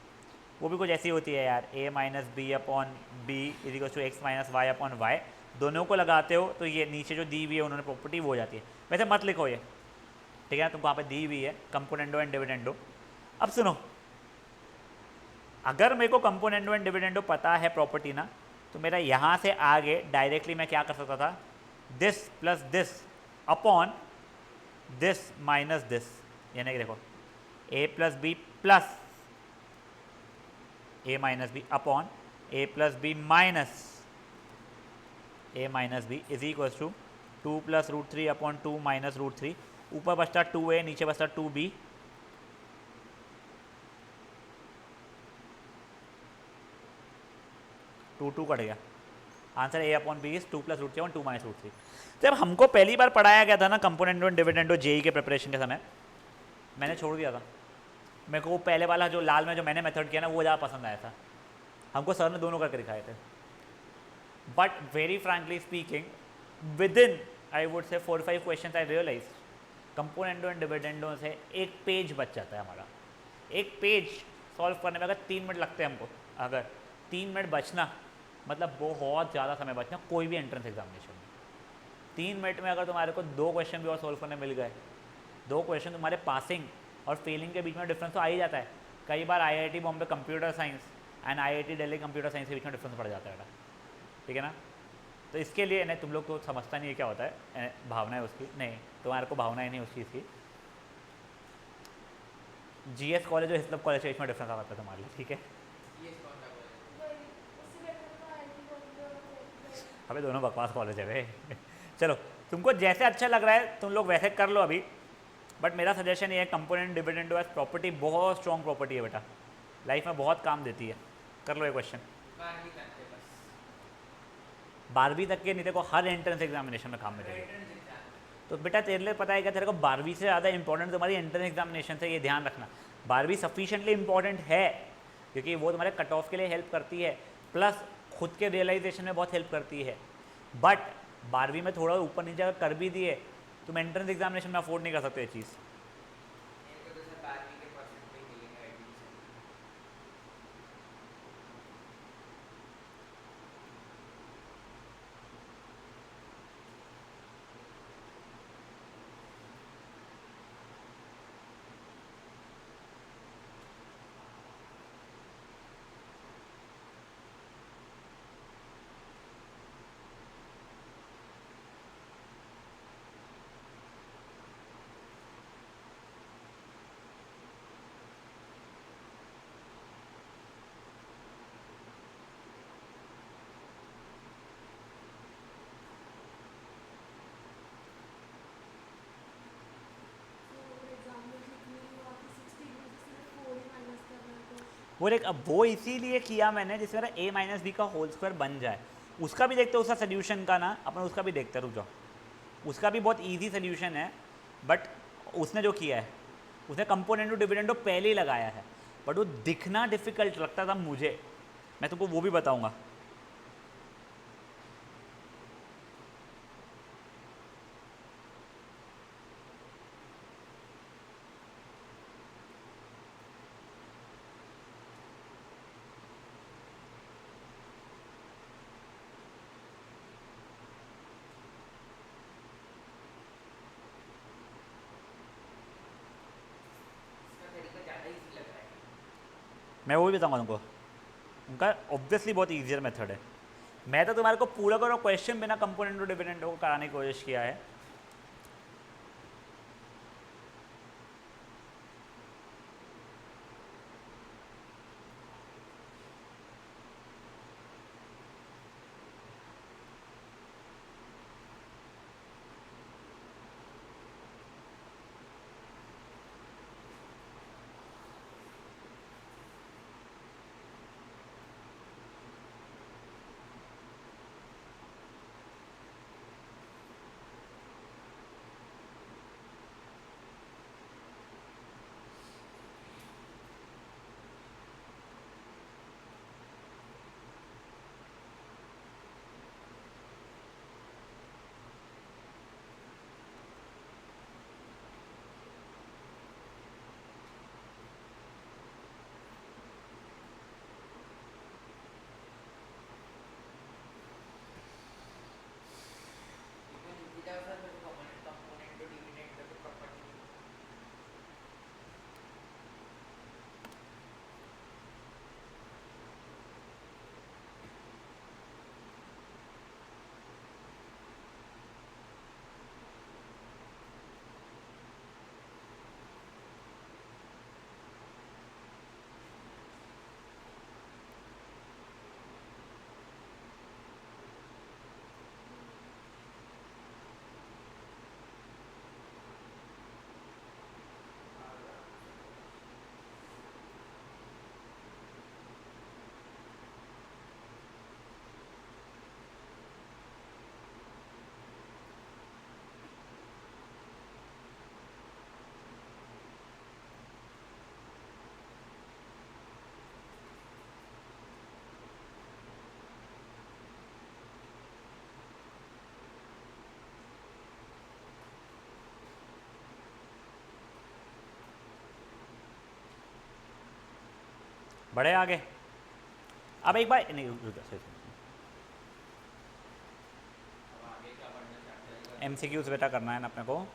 वो भी कुछ ऐसी होती है यार, a minus b upon b is equal to x minus y upon y. दोनों को लगाते हो तो ये नीचे जो दी हुई है उन्होंने प्रॉपर्टी वो हो जाती है, वैसे मत लिखो ये, ठीक है ना, तुमको वहाँ पे दी हुई है कंपोनेंडो एंड डिविडेंडो। अब सुनो, अगर मेरे को कंपोनेंडो एंड डिविडेंडो पता है प्रॉपर्टी ना, तो मेरा यहाँ से आगे डायरेक्टली मैं क्या कर सकता था, this plus this upon this minus this, यानी कि देखो a plus b plus a minus b upon a plus b minus a minus b is equal to 2 plus √3 upon 2 minus √3, ऊपर बचता 2a, नीचे बचता 2b, टू कट गया, answer a upon b is 2 plus √3 upon 2 minus √3। जब हमको पहली बार पढ़ाया गया था ना कंपोनेंडो एंड डिविडेंडो जेई के प्रिपरेशन के समय, मैंने छोड़ दिया था, मेरे को वो पहले वाला जो लाल में जो मैंने मेथड किया ना वो ज़्यादा पसंद आया था, हमको सर ने दोनों करके दिखाए थे। But very frankly speaking, within I would say 4-5 question I realise componendo and dividendo से एक पेज बच जाता है हमारा। एक पेज सॉल्व करने में अगर 3 मिनट लगते हैं हमको, अगर 3 मिनट बचना मतलब बहुत ज़्यादा समय बचना कोई भी एंट्रेंस एग्जामिनेशन में। 3 मिनट में अगर तुम्हारे को 2 क्वेश्चन भी और सॉल्व करने मिल गए, 2 क्वेश्चन तुम्हारे पासिंग और फेलिंग के बीच में डिफरेंस तो आ ही जाता है। कई बार IIT Bombay computer science and IIT Delhi computer science के बीच में डिफरेंस पड़ जाता है, ठीक है ना। तो इसके लिए नहीं, तुम लोग तो समझता नहीं है क्या होता है, भावना है उसकी, नहीं तुम्हारे को भावना ही नहीं उस चीज़ की। GS कॉलेज और हिस्लब कॉलेज के बीच में डिफरेंस आ जाता है तुम्हारे लिए, ठीक है। ये कौन सा कॉलेज? अबे दोनों बकवास कॉलेज है वे। चलो तुमको जैसे अच्छा लग रहा है तुम लोग वैसे कर लो अभी, बट मेरा सजेशन ये है कंपोनेंट डिविडेंड एज प्रॉपर्टी बहुत स्ट्रॉन्ग प्रॉपर्टी है बेटा, लाइफ में बहुत काम देती है। कर लो ये क्वेश्चन 12वीं तक के बस। 12वीं तक के नहीं, देखो हर एंट्रेंस एग्जामिनेशन में काम मिलेगा। Entrance exam. तो बेटा तेरे लिए पता है क्या, तेरे को 12वीं से ज़्यादा इंपॉर्टेंट तुम्हारी एंट्रेंस एग्जामिनेशन से, ये ध्यान रखना। 12वीं सफिशिएंटली इंपॉर्टेंट है क्योंकि वो तुम्हारे कट ऑफ के लिए हेल्प करती है, प्लस खुद के रियलाइजेशन में बहुत हेल्प करती है। बट 12वीं में थोड़ा ऊपर नीचे अगर कर भी दिए तुम एंट्रेंस एग्जामिनेशन में अफोर्ड नहीं कर सकते ये चीज़। इनको तो सब 12वीं के परसेंट पे मिलेंगे एडमिशन। वो एक अब वो इसीलिए किया मैंने जिससे मेरा a-b का होल स्क्वायर बन जाए। उसका भी देखते हैं, उसका सोल्यूशन का ना अपन उसका भी देखते हैं, रुक जाओ। उसका भी बहुत इजी सोल्यूशन है, बट उसने जो किया है उसने कंपोनेंटो डिविडेंडो पहले ही लगाया है, बट वो दिखना डिफिकल्ट लगता था मुझे। मैं तुमको वो भी बताऊंगा। इसका तरीका ज़्यादा इजी लग रहा है। मैं वो भी बताऊंगा तुमको, उनका ऑब्वियसली बहुत ईजियर मेथड है। मैं तो तुम्हारे को पूरा करो क्वेश्चन बिना कंपोनेंटो डिविडेंडो को कराने की कोशिश किया है। बढ़े आगे। अब एक बार नहीं रुक जा, अब आगे क्या पढ़ना चैप्टर का? MCQs बेटा करना है ना अपने को।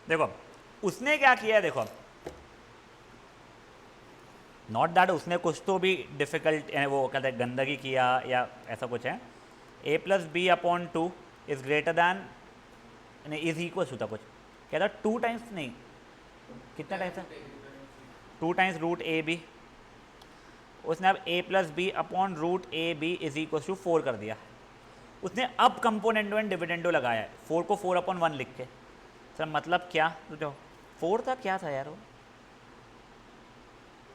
देखो उसने क्या किया है, देखो नॉट दैट उसने कुछ तो भी डिफिकल्ट वो कहते हैं गंदगी किया या ऐसा कुछ है। a plus b upon two is greater than नहीं इज इक्वल होता कुछ कहता 2 टाइम्स नहीं कितना टाइम्स है 2 टाइम्स रूट ए बी। उसने अब a plus b upon root a b is equal to 4 कर दिया। उसने अब कंपोनेंडो एंड डिविडेंडो लगाया है 4 को 4 अपॉन 1 लिख के। सर मतलब क्या जो 4 था क्या था यार वो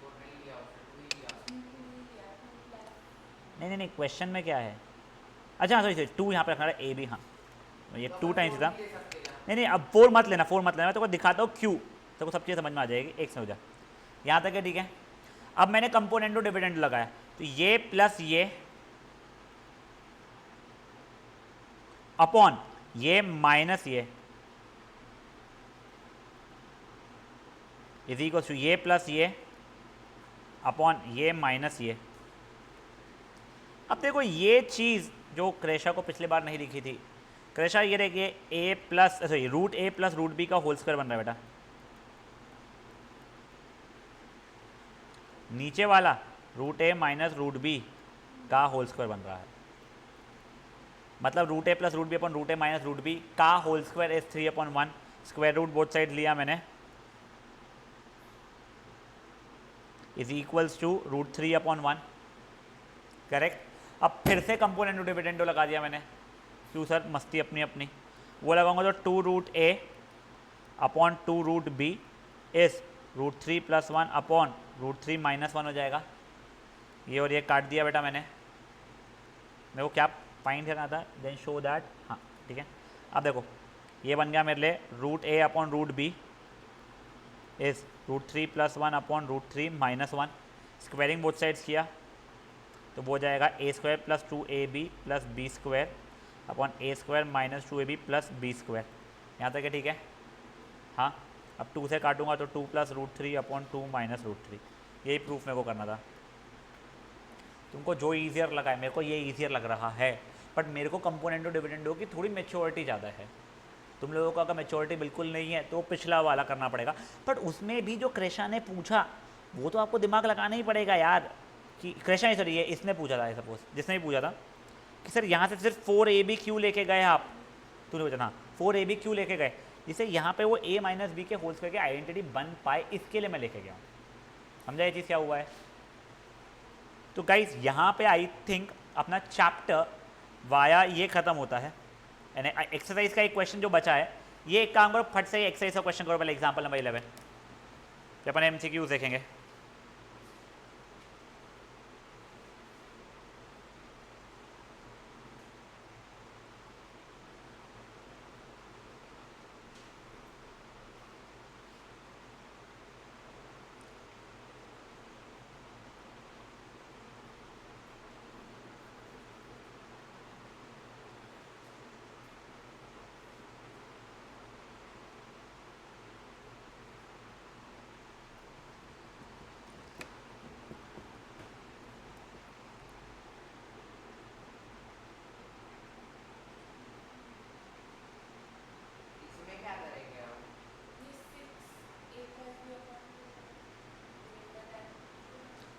फोर नहीं लिया उसने, टू ही लिया। नहीं क्वेश्चन में क्या है। अच्छा हाँ सॉरी 2 यहाँ पे रखना है ए बी। हाँ ये तो 2 अपन टाइम्स फोर था। भी ले सकते हैं ना। नहीं अब 4 मत लेना 4 मत लेना, मैं तो को दिखाता हूँ क्यों, तो को सब चीज़ समझ में आ जाएगी। एक से हो जा यहाँ तक है ठीक है। अब मैंने कंपोनेंटो डिविडेंड लगाया तो ये प्लस ये अपॉन ये माइनस ये इज इक्वल टू ये प्लस ये अपॉन ये माइनस ये। अब देखो ये चीज़ जो क्रेशा को पिछले बार नहीं लिखी थी, क्रेशा ये देखिए a plus sorry root a plus root b का होल स्क्वायर बन रहा है बेटा। नीचे वाला root a minus root b का होल स्क्वायर बन रहा है, मतलब root a plus root b upon root a minus root b का whole square is 3 upon 1। Square root both side लिया मैंने is equals to root 3 upon 1 correct. अब फिर से कंपोनेंटो डिविडेंडो लगा दिया मैंने, क्यों सर मस्ती अपनी अपनी। वो लगाऊंगा तो 2 root a upon 2 root b is root 3 plus 1 upon root 3 minus 1 हो जाएगा। ये और ये काट दिया बेटा मैंने। मेरे को क्या फाइंड करना था, देन शो दैट। हाँ ठीक है। अब देखो ये बन गया मेरे लिए root a upon root b is root 3 plus 1 upon root 3 minus 1। Squaring both sides किया तो वो जाएगा a square plus 2 AB plus b square upon a square minus 2AB plus b square. यहाँ तक है ठीक है। हाँ अब 2 से काटूंगा तो 2 plus root 3 upon 2 minus root 3। यही प्रूफ मेरे को करना था। तुमको जो ईजियर लगा है, मेरे को ये ईजियर लग रहा है, बट मेरे को कंपोनेंटो डिविडेंडो की थोड़ी मेच्योरिटी ज़्यादा है। तुम लोगों को अगर मेच्योरिटी बिल्कुल नहीं है तो पिछला वाला करना पड़ेगा। बट उसमें भी जो क्रेशा ने पूछा वो तो आपको दिमाग लगाना ही पड़ेगा यार, कि क्रेशा नहीं सॉरी ये इसने पूछा था, सपोज जिसने भी पूछा था कि सर यहाँ से सिर्फ 4AB क्यों लेके गए आप, तूने पूछा था 4AB क्यों लेके गए, जिससे यहाँ पे वो a माइनस बी के होल्स करके आइडेंटिटी बन पाए, इसके लिए मैं लेके गया हूँ। समझा ये चीज़ क्या हुआ है। तो गाइज यहाँ पे आई थिंक अपना चैप्टर वाया ये ख़त्म होता है। यानी एक्सरसाइज का एक क्वेश्चन जो बचा है, ये एक काम करो फट से एक्सरसाइज का क्वेश्चन करो पहले, एग्जाम्पल नंबर 11 जब अपन MCQs देखेंगे। इसमें क्या करेंगे हम?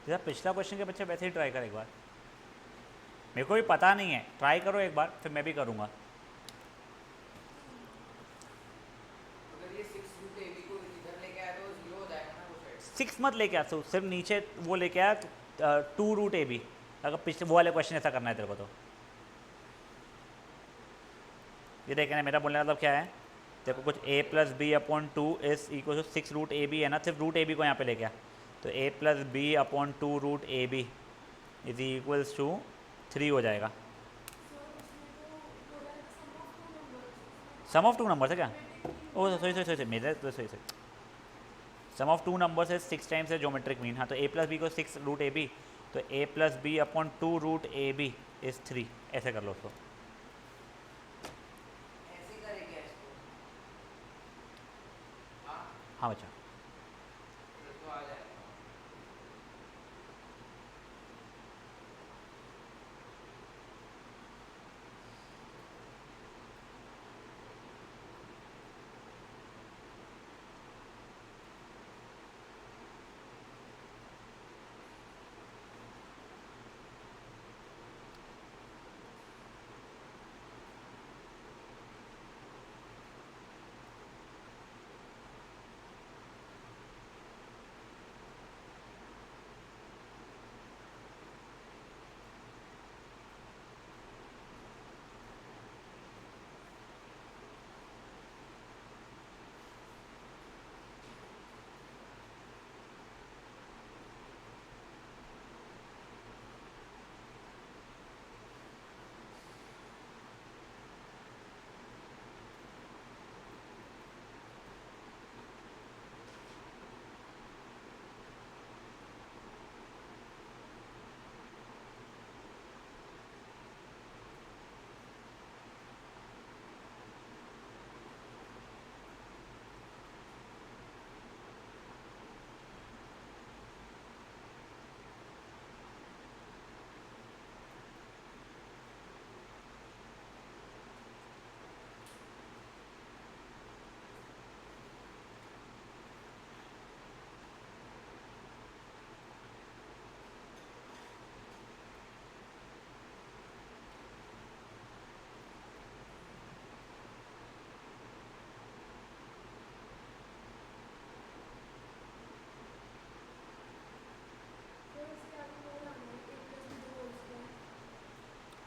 जैसा पिछला क्वेश्चन के बच्चे वैसे ही ट्राई कर एक बार। मेरे को भी पता नहीं है, ट्राई करो एक बार फिर मैं भी करूँगा। अगर ये 6 रूट ए बी को इधर लेके आया तो 0 हो जाएगा ना वो साइड। 6 मत लेके आ, सिर्फ नीचे वो लेके आया 2 रूट ए बी अगर पिछले वो वाले क्वेश्चन ऐसा करना है तेरे को तो ये देखना है। मेरा बोलने का मतलब क्या है, तेरे को कुछ a plus b upon two is equal to 6 root a b है ना, सिर्फ रूट ए बी को यहाँ पे लेके आ, तो a plus b upon two root a b is equals to 3 हो जाएगा। सम ऑफ टू नंबर्स है क्या? ओ सॉरी मेरे तो सही सम ऑफ टू नंबर्स है 6 टाइम्स है ज्योमेट्रिक मीन। हाँ तो a प्लस बी को 6 रूट ए बी, तो a plus b upon two root a b is 3, ऐसे कर लो उसको। ऐसे करेंगे इसको। हाँ हाँ बच्चा, फिर तो आ जाएगा।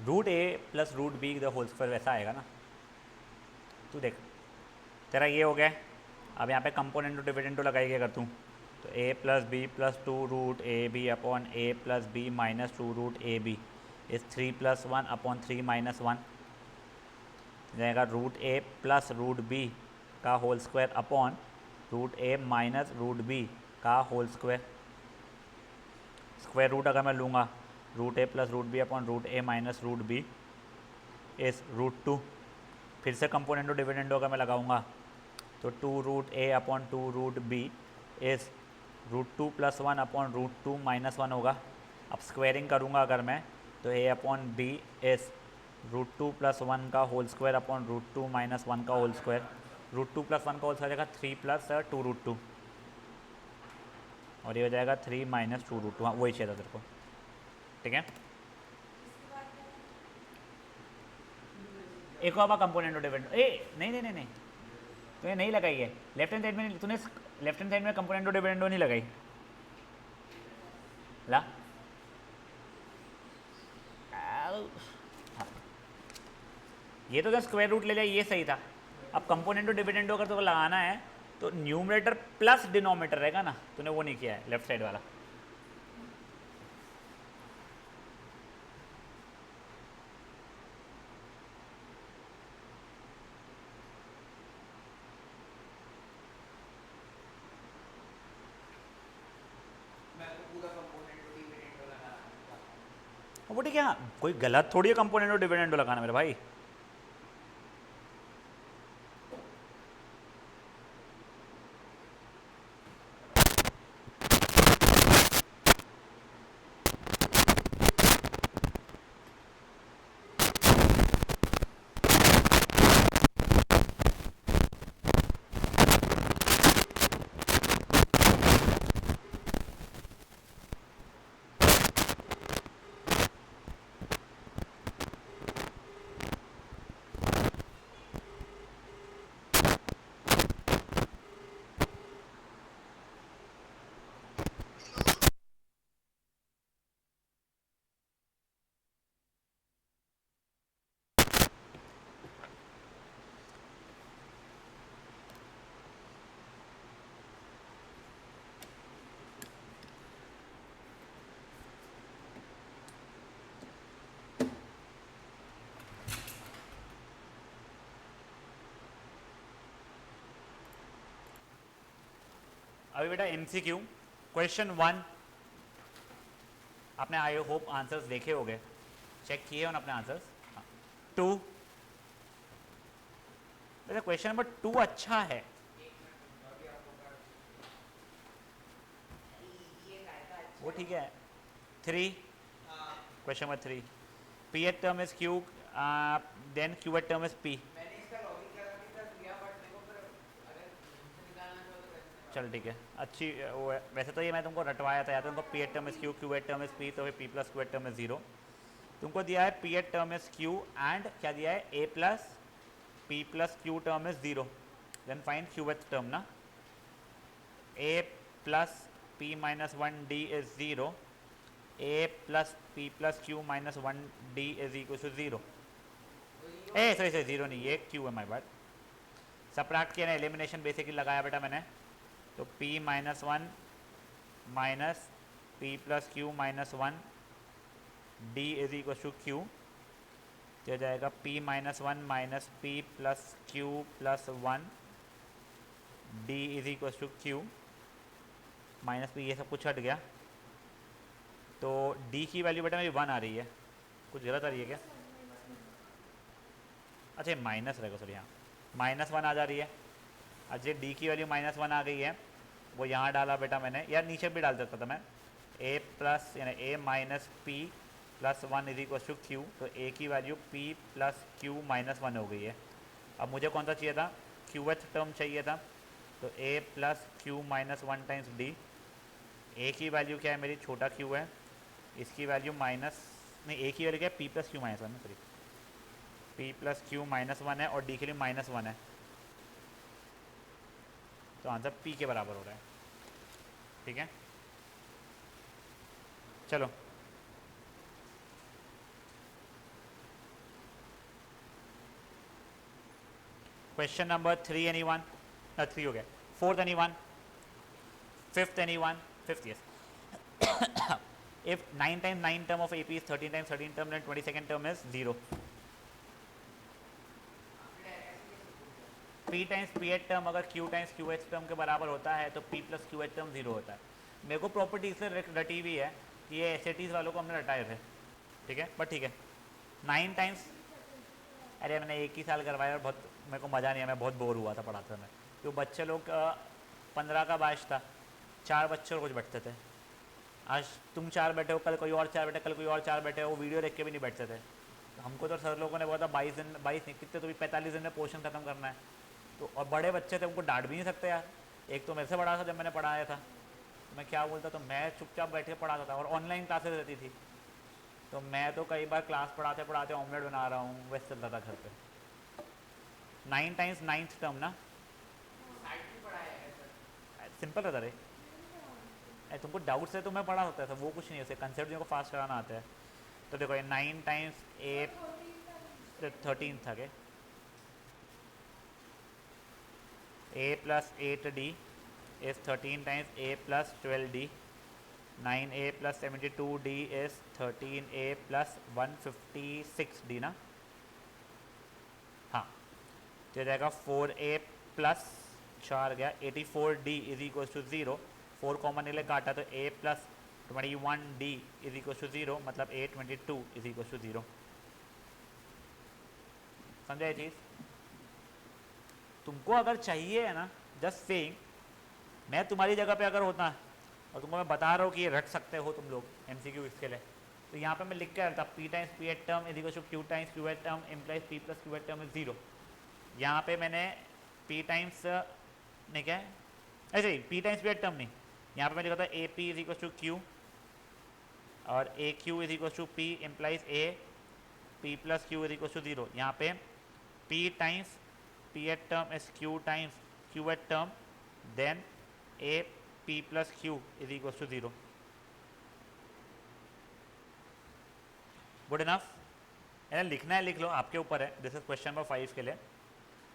Root a plus root b the whole square वैसा आएगा ना। तू देख, तेरा ये हो गया। अब यहाँ पे कंपोनेंट डिविडेंड लगाएगी अगर तू, तो a plus b plus two root a b upon a plus b minus two root a b is 3 plus 1 upon 3 minus 1 जाएगा root a plus root b का whole square upon root a minus root b का whole square. Square root अगर मैं लूँगा, root a plus root b upon root a minus root b is root 2। फिर से कंपोनेंटो dividendo अगर मैं लगाऊंगा तो 2 root a upon 2 root b is root 2 plus 1 upon root 2 minus 1 होगा। अब स्क्वायरिंग करूंगा अगर मैं, तो a upon b is root 2 plus 1 का whole square upon root 2 minus 1 का होल स्क्वायर। रूट 2 प्लस 1 का होल स्क्वायर जाएगा 3 प्लस 2 रूट 2 और ये हो जाएगा 3 माइनस 2 रूट 2। हाँ वही चाहिए था तेरे को, ठीक है। एक और कंपोनेंट डिविडेंड, ए नहीं नहीं नहीं नहीं तूने नहीं लगाई है लेफ्ट हैंड साइड में, तूने लेफ्ट हैंड साइड में कंपोनेंटो डिविडेंडो नहीं लगाई ला। हाँ। ये तो स्क्वायर रूट ले लिया, ये सही था। अब कंपोनेंटो डिविडेंडो अगर तो लगाना है तो न्यूमरेटर प्लस डिनोमिनेटर रहेगा ना, तूने वो नहीं किया है लेफ्ट साइड वाला। वो ठीक है, हाँ कोई गलत थोड़ी है कंपोनेंटो डिविडेंडो लगाना मेरे भाई। अभी बेटा MCQ क्वेश्चन 1 आपने आई होप आंसर्स देखे होंगे, चेक किए हो ना अपने आंसर्स। 2 वैसे क्वेश्चन नंबर 2 अच्छा है। वो ठीक है। 3 question number 3 P at term is Q then Q at term is P। मैंने इसका लॉजिक लगा के कर दिया बट देखो फिर अगर निकालना चाहो तो कैसे निकालोगे? चल ठीक है, अच्छी वो है। वैसे तो ये मैं तुमको रटवाया था, या तो तुमको P at term is Q, Q at term is P, तो फिर P plus Q at term is 0। तुमको दिया है P at term is Q and क्या दिया है A plus P plus Q term is 0, then find Q at term ना। A plus P minus 1D is 0, A plus P plus Q minus 1D is equal to 0। A sorry 0 नहीं, ये Q है my बात। Subtract किया ना, elimination basically लगाया बेटा मैंने, तो P minus 1 minus P plus Q minus 1 D is equal to Q, तो हो जाएगा P minus 1 minus P plus Q plus 1 D is equal to Q minus P, ये सब कुछ हट गया, तो D की वैल्यू बेटा मेरी 1 आ रही है। कुछ गलत आ रही है क्या? अच्छा माइनस रहेगा, सॉरी यहाँ -1 आ जा रही है। अच्छा D की वैल्यू -1 आ गई है, वो यहाँ डाला बेटा मैंने, या नीचे भी डाल देता था मैं। A प्लस यानी A minus P plus 1 is equal to Q, तो A की value P plus Q minus 1 हो गई है। अब मुझे कौन सा चाहिए था? Qth टर्म चाहिए था, तो A plus Q minus 1 times D। A की वैल्यू क्या है मेरी? छोटा Q है, इसकी वैल्यू माइनस नहीं, A की वैल्यू क्या है? P प्लस Q माइनस 1 है, sorry P plus Q minus 1 है, और D के लिए -1 है, तो आंसर P के बराबर हो रहा है। ठीक है, चलो क्वेश्चन नंबर 3 एनीवन? 3 हो गया। 4th anyone? 5th anyone? 5th yes. If 9 times 9 term of AP is 13 times 13 term, then 22nd term is 0। P times P H term अगर Q times Q H term के बराबर होता है तो P plus Q H term 0 होता है। मेरे को प्रॉपर्टी इसलिए रटी हुई है कि ये SATs वालों को हमने रटाए थे, ठीक है, बट ठीक है। 9 टाइम्स, अरे मैंने एक ही साल करवाया और बहुत मेरे को मज़ा नहीं आया, मैं बहुत बोर हुआ था पढ़ाते में, तो बच्चे लोग 15 का बैच था, 4 बच्चे रोज बैठते थे। आज तुम 4 बैठे हो, कल कोई और 4 बैठे, कल कोई और 4 बैठे हो, वो वीडियो देख के भी नहीं बैठते थे। तो हमको तो सर लोगों ने बोला था 22 दिन, 22 नहीं कितने तो भी 45 दिन में पोर्शन खत्म करना है। तो और बड़े बच्चे थे, उनको डांट भी नहीं सकते यार। एक तो मेरे से बड़ा था जब मैंने पढ़ाया था, तो मैं क्या बोलता, तो मैं चुपचाप बैठ के पढ़ाता था, और ऑनलाइन क्लासेस रहती थी, तो मैं तो कई बार क्लास पढ़ाते पढ़ाते ऑमलेट बना रहा हूँ, वैसे चलता था घर पे। 9 टाइम्स 9th टर्म ना, सिंपल रहता रे। अरे तुमको डाउट्स है तो मैं पढ़ा सकता था, वो कुछ नहीं है, उसे कंसेप्ट को फास्ट कराना आता है। तो देखो ये 9 टाइम्स 8 13 था के A plus 8D is 13 times A plus 12D। 9A plus 72D is 13A plus 156D ना, हाँ, तो जाएगा 4A प्लस 4 गया 84D is equal to 0। 4 common निकले काटा, तो A plus 21D is equal to 0, मतलब A 22 इज इक्वल टू 0। समझा ये चीज़? तुमको अगर चाहिए है ना, जस्ट सेइंग, मैं तुम्हारी जगह पे अगर होता और तुमको मैं बता रहा हूँ कि ये रट सकते हो तुम लोग MCQ इसके लिए, तो यहाँ पे मैं लिख के रखता P times P at term is equal to Q times Q at term implies P plus Q at term is 0। यहाँ पे मैंने P टाइम्स नहीं क्या है, ऐसे ही P times P at term नहीं, यहाँ पे मैं लिखा था AP is equal to Q और AQ is equal to P implies A P plus Q is equal to 0। यहाँ पे P times P at term is Q times Q at term, then A P plus Q is equals to 0। Good enough? लिखना है लिख लो, आपके ऊपर है। This is question number 5 के लिए।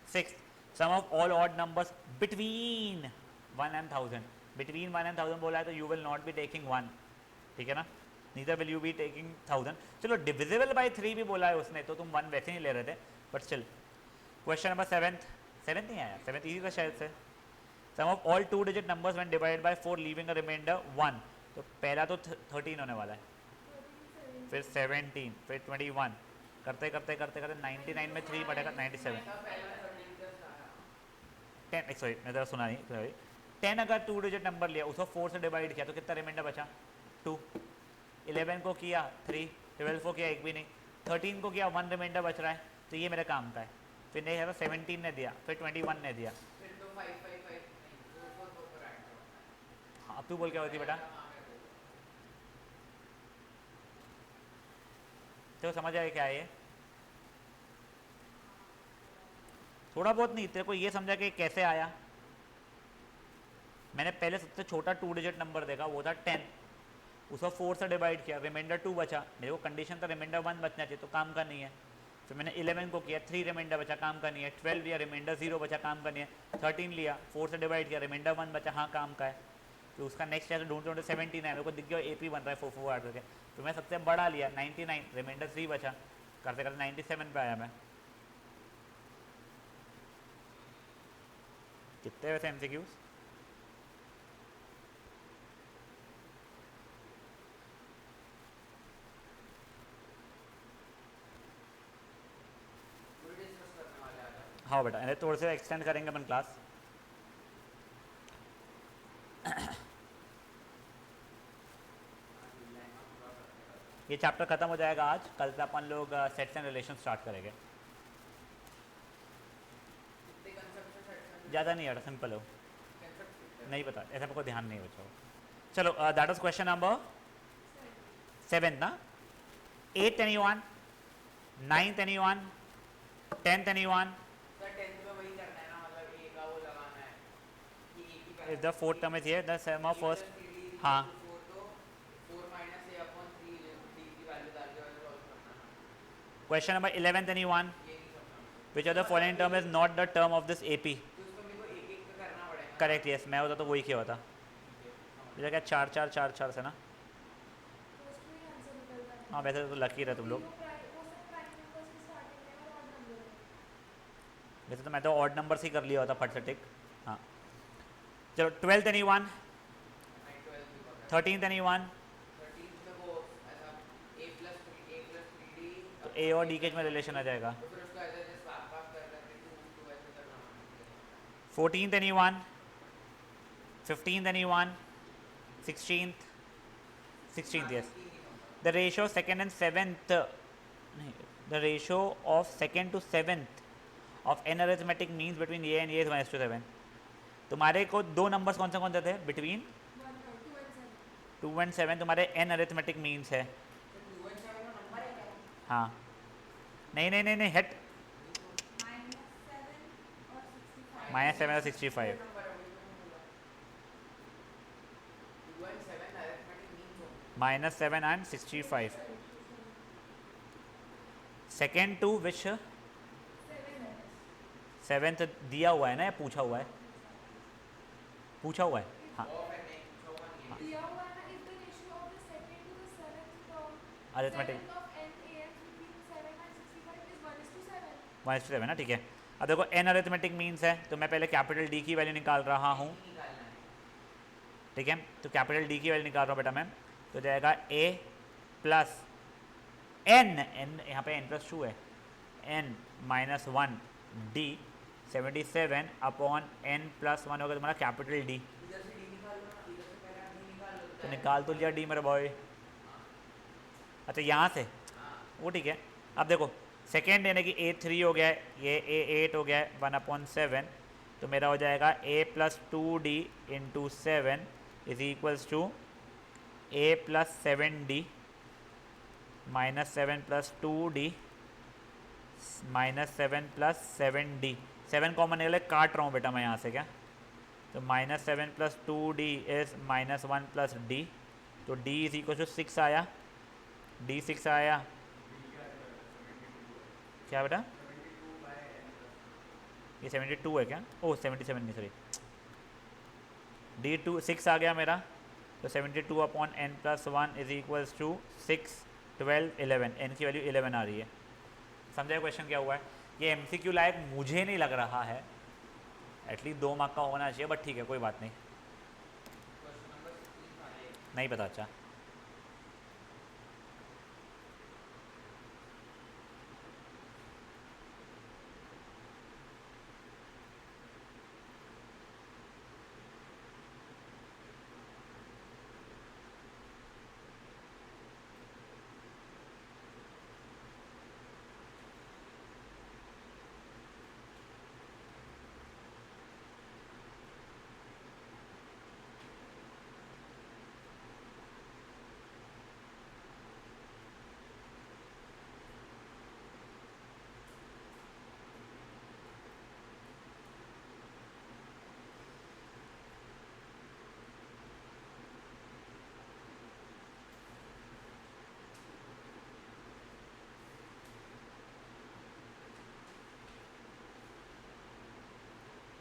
6 sum of all odd numbers between 1 and 1000। Between 1 and 1000 बोला है तो you will not be taking 1, ठीक है ना, neither will you be taking 1000। चलो डिविजिबल बाय 3 भी बोला है उसने, तो तुम 1 वैसे नहीं ले रहे थे, बट स्टिल। क्वेश्चन नंबर 7 नहीं आया, 7 इजी था शायद से। Sum of all 2 digit numbers when divided by 4 leaving a remainder 1। तो पहला तो 13 होने वाला है, फिर 17, फिर 21, करते करते करते करते 99 में 3 बढ़ेगा 97। का पहला 13 प्लस आया 10, सॉरी मैं ज़रा सुना नहीं, सॉरी। 10 अगर 2 डिजिट नंबर लिया, उसको 4 से डिवाइड किया तो कितना रिमाइंडर बचा? 2। 11 को किया 3, 12 को किया एक भी नहीं, 13 को किया 1 रिमाइंडर बच रहा है, तो ये मेरे काम का है। फिर नहीं है 17 ने दिया, फिर 21 ने दिया। फिर तो 5 5 5 नहीं 4 4 4 पर ऐड करो। हाँ अब तू बोल क्या होती बेटा, तो समझ आया क्या है ये? थोड़ा बहुत नहीं, तेरे को ये समझा कि कैसे आया। मैंने पहले सबसे छोटा 2 डिजिट नंबर देखा, वो था 10, उसको 4 से डिवाइड किया, रिमाइंडर 2 बचा। मेरे को कंडीशन था रिमाइंडर 1 बचना चाहिए, तो काम का नहीं है। फिर मैंने 11 को किया, 3 रिमाइंडर बचा, काम का नहीं है। 12 लिया, रिमाइंडर 0 बचा, काम का नहीं है। 13 लिया, 4 से डिवाइड किया, रिमाइंडर 1 बचा, हाँ काम का है। फिर उसका नेक्स्ट ऐसे ढूंढते ढूंढते 17 है, मेरे को दिख गया AP बन रहा है 4 4 ऐड करके। फिर मैं सबसे बड़ा लिया 99, रिमाइंडर 3 बचा, करते करते 97 पे आया मैं। कितने वैसे MCQs? डिस्कस करने वाले आज हाँ बेटा, इन्हें थोड़े से एक्सटेंड करेंगे अपन क्लास। ये चैप्टर खत्म हो जाएगा आज, कल से अपन लोग सेट्स एंड रिलेशन स्टार्ट करेंगे। कितने कांसेप्ट से सेट ज़्यादा नहीं है, सिंपल हो, कांसेप्ट नहीं पता, ऐसा मेरे को ध्यान नहीं बचा। चलो दैट वाज क्वेश्चन नंबर 7 ना। 8th anyone, 9th anyone, 10th anyone? Sir 10th में वही करना है ना, मतलब ए का वो लगाना है कि ए की If the fourth term is here, the sum of first, हाँ हाँ 4 तो 4 माइनस a अपॉन 3 डी की वैल्यू डाल के सॉल्व करना है। question number 11th anyone? ये नहीं समझा Which of the following term is not the term of this AP? तो उसको मेरे को एक एक का करना पड़ेगा। करेक्ट, यस, मैं होता तो वही किया होता। मुझे क्या 4 4 4 4 से ना। हाँ वैसे तो लकी रहे तुम लोग, वैसे तो मैं तो ऑड नंबर से ही कर लिया होता फट से टिक। हाँ चलो 12th anyone? 13th anyone? 13th में वो ऐसा a प्लस 3d तो A और D के में रिलेशन आ जाएगा। तो फिर उसको ऐसे ऐसे स्वैप अप कर करके 2 2 ऐसे करना है। 14th anyone? 15th anyone? 16th? 16th, yes. The ratio second and seventh, नहीं, the ratio of second to seventh of n arithmetic means between a and a is 1:7। तुम्हारे को दो नंबर्स कौन से थे बिटवीन 2 and 7? तुम्हारे n अरिथमेटिक मीन्स है। तो 2 and 7 का नंबर है क्या? हाँ नहीं नहीं नहीं नहीं हेट, -7 और 65। नंबर है वही तो मैं बोला। 2 and 7 अरिथमेटिक मींस होंगे। -7 and 65। Second to which seventh दिया हुआ है ना, या पूछा हुआ है? पूछा हुआ है, हाँ ऑफ एंड नहीं पूछा हुआ नहीं है। अरिथमेटिक 1:7 ना, ठीक है। अब देखो n अरिथमेटिक मीन्स है, तो मैं पहले कैपिटल D की वैल्यू निकाल रहा हूँ, निकालना है। ठीक है। तो कैपिटल D की वैल्यू निकाल रहा हूँ बेटा मैं, तो जाएगा a प्लस n, यहाँ पे n प्लस 2 है, n -1 d 77 upon n plus 1 होगा तुम्हारा कैपिटल D। इधर से d निकाल लो ना, इधर से पहले d निकाल लो तो निकाल तो लिया d मेरा बॉय। अच्छा यहाँ से वो ठीक है। अब देखो सेकेंड यानी कि a3 हो गया है, ये a8 हो गया है 1/7, तो मेरा हो जाएगा a plus 2d into 7 is equals to a plus 7d -7 plus 2d -7 plus 7d। 7 common निकले, काट रहा हूँ बेटा मैं यहाँ से क्या, तो -7 plus 2d is -1 plus d, तो d इज इक्वल टू 6 आया, d 6 आया। क्या बेटा ये 72 है क्या? ओह 77 नहीं सॉरी, d 6 आ गया मेरा, तो 72 upon n plus 1 is equals to 6 12 11, n की वैल्यू 11 आ रही है। समझा क्वेश्चन क्या हुआ है? ये MCQ लायक मुझे नहीं लग रहा है, एटलीस्ट 2 मार्क का होना चाहिए, बट ठीक है कोई बात नहीं। क्वेश्चन नंबर 16 था ये। नहीं पता। अच्छा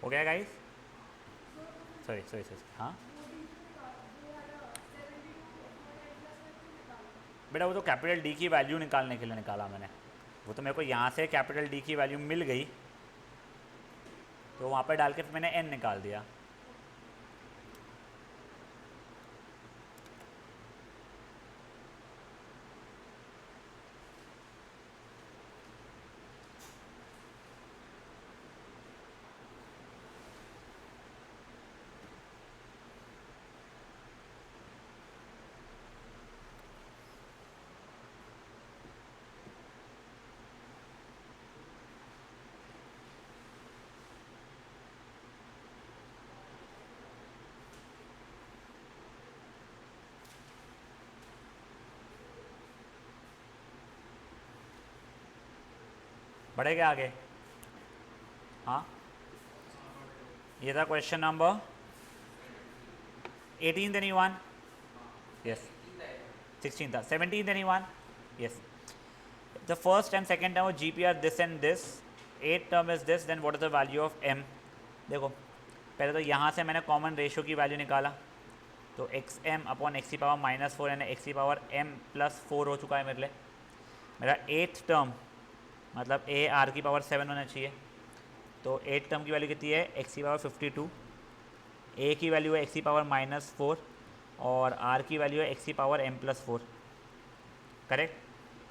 हो गया गाइस? सॉरी सॉरी सॉरी, हाँ बेटा वो तो कैपिटल डी की वैल्यू निकालने के लिए निकाला मैंने। वो तो मेरे को यहाँ से कैपिटल डी की वैल्यू मिल गई, तो वहाँ पर डाल के फिर मैंने एन निकाल दिया। बढ़ेगा आगे? हाँ ये था क्वेश्चन नंबर 18 एनीवन? यस 16 था। 17 anyone? Yes. The first and second term of GP are this and this. 8th term is this. Then what is the value of M? देखो पहले तो यहाँ से मैंने कॉमन रेशियो की वैल्यू निकाला, तो एक्स एम अपॉन एक्स की पावर -4 यानी एक्स की पावर m + 4 हो चुका है मेरे लिए। मेरा 8th टर्म मतलब ए आर की पावर 7 होना चाहिए, तो 8th टर्म की वैल्यू कितनी है? एक्स की पावर 52। ए की वैल्यू है एक्स की पावर -4 और आर की वैल्यू है एक्स की पावर m + 4। करेक्ट?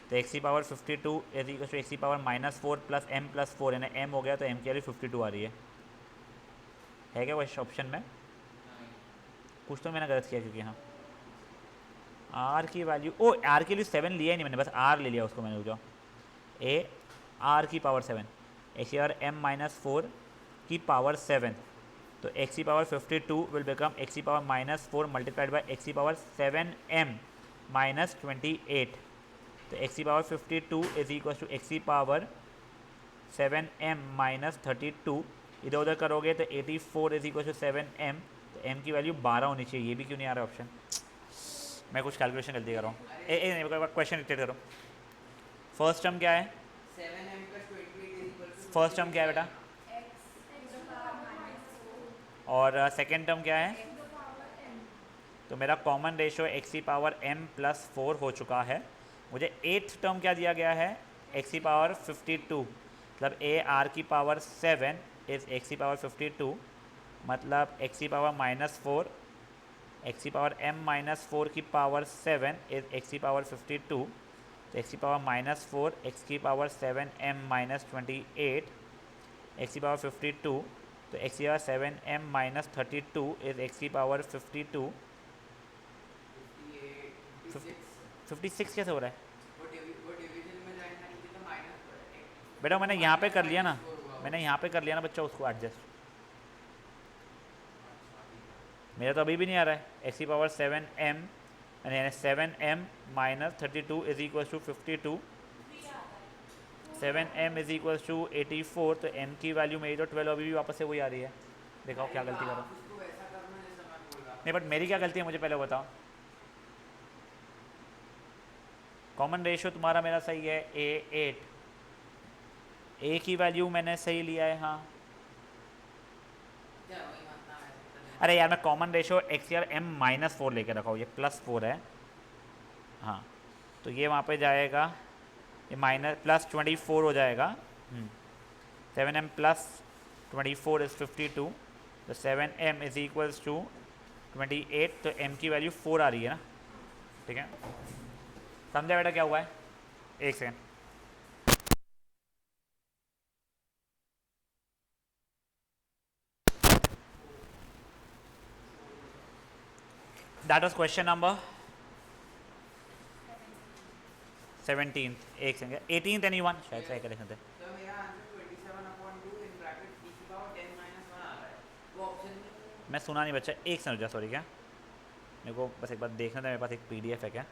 तो एक्स की power 52 is equal to x की पावर -4 प्लस m + 4 यानी m हो गया, तो m की वैल्यू 52 आ रही है क्या वो ऑप्शन में? कुछ तो मैंने गलत किया, क्योंकि हाँ आर की वैल्यू, ओ आर की वैल्यू 7 लिया ही नहीं मैंने, बस आर ले लिया उसको मैंने। जो ए आर की पावर 7, एक्स की पावर m - 4 की पावर 7, तो एक्स की पावर 52 विल बिकम एक्स की पावर -4 मल्टीप्लाइड बाई एक्स की पावर 7m - 28। तो एक्स की power 52 is equal to x की पावर 7m - 32। इधर उधर करोगे तो 84 इज इक्वल टू 7m, तो m की वैल्यू 12 होनी चाहिए। ये भी क्यों नहीं आ रहा ऑप्शन? मैं कुछ कैलकुलेशन गलती कर रहा हूँ। क्वेश्चन रिपीट करो। फर्स्ट टर्म क्या है? 7m + 28 is equal to first term क्या है बेटा? और सेकेंड टर्म क्या है? तो मेरा कॉमन रेशियो एक्स की पावर m + 4 हो चुका है। मुझे 8th टर्म क्या दिया गया है? एक्स की पावर 52, मतलब ए आर की पावर 7 इज एक्स की पावर 52, मतलब एक्स की पावर -4, एक्स की पावर m - 4 की पावर 7 इज एक्स की पावर 52, तो एक्स की पावर -4 एक्स की पावर 7m - 28 एक्स की पावर 52, तो एक्स की पावर 7m - 32 इज एक्स की पावर 52। 56 कैसे हो रहा है वो डिवीजन में जाएगा नहीं तो माइनस पड़ेगा। बेटा? मैंने यहाँ पे कर लिया ना, मैंने यहाँ पे कर लिया ना बच्चा, उसको एडजस्ट। मेरा तो अभी भी नहीं आ रहा है। एक्स की पावर 7m यानी 7m - 32 is equal to 52, 7m is equal to 84, तो m की वैल्यू मेरी तो 12 अभी भी वापस से वही आ रही है। दिखाओ क्या गलती करो। उसको वैसा करना जैसा मैं बोल रहा नहीं बट मेरी क्या गलती है मुझे पहले बताओ। कॉमन रेशियो तुम्हारा मेरा सही है A8, ए की वैल्यू मैंने सही लिया है। हाँ क्या वही मानना है। अरे यार मैं कॉमन रेशियो एक्स यार m - 4 लेके रखा हूँ, ये +4 है। हाँ तो ये वहाँ पे जाएगा, ये +24 हो जाएगा। 7m + 24 इज़ 52, तो 7m इज़ इक्वल्स टू 28, तो m की वैल्यू 4 आ रही है ना, ठीक है। समझा बेटा क्या हुआ है? एक second, that was question number 17। एक सेकेंड, 18th एनीवन शायद सही करेक्शन थे। तो मेरा आंसर 27/2 इन ब्रैकेट t की पावर 10 - 1 आ रहा है, वो ऑप्शन में मैं सुना नहीं बच्चा, एक सेकंड रुक जा, सॉरी क्या, मेरे को बस एक बार देखना था, मेरे पास एक PDF है क्या।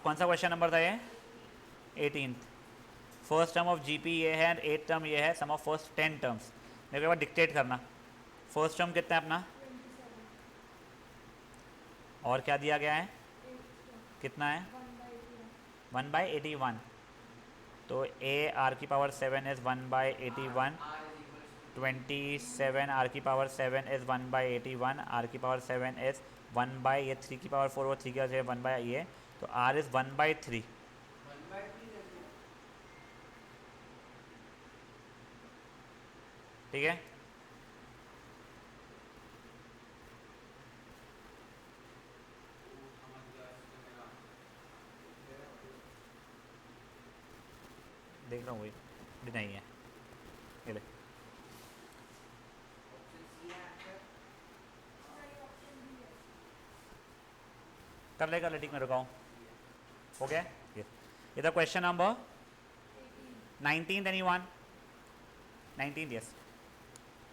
कौन सा क्वेश्चन नंबर था ये? 18th। First term of GP ये है एंड 8th टर्म ये है, सम ऑफ फर्स्ट 10 टर्म्स। मेरे को एक बार डिक्टेट करना, फर्स्ट टर्म कितना है अपना, और क्या दिया गया है, कितना है, 1/81, तो AR की power 7 is 1/81, r is equals 27 R की पावर 7 इज़ 1/81, R की पावर 7 इज़ 1 ये 3 की पावर 4 और 3 की पावर 1 ये, तो R इज़ 1/3, 1/3 ठीक है। देख रहा हूँ वही नहीं है, ये ले ऑप्शन सी है आंसर। कर लेगा लेटिक में रुकाऊँ, हो गया ये था question number 19th anyone, 19th yes.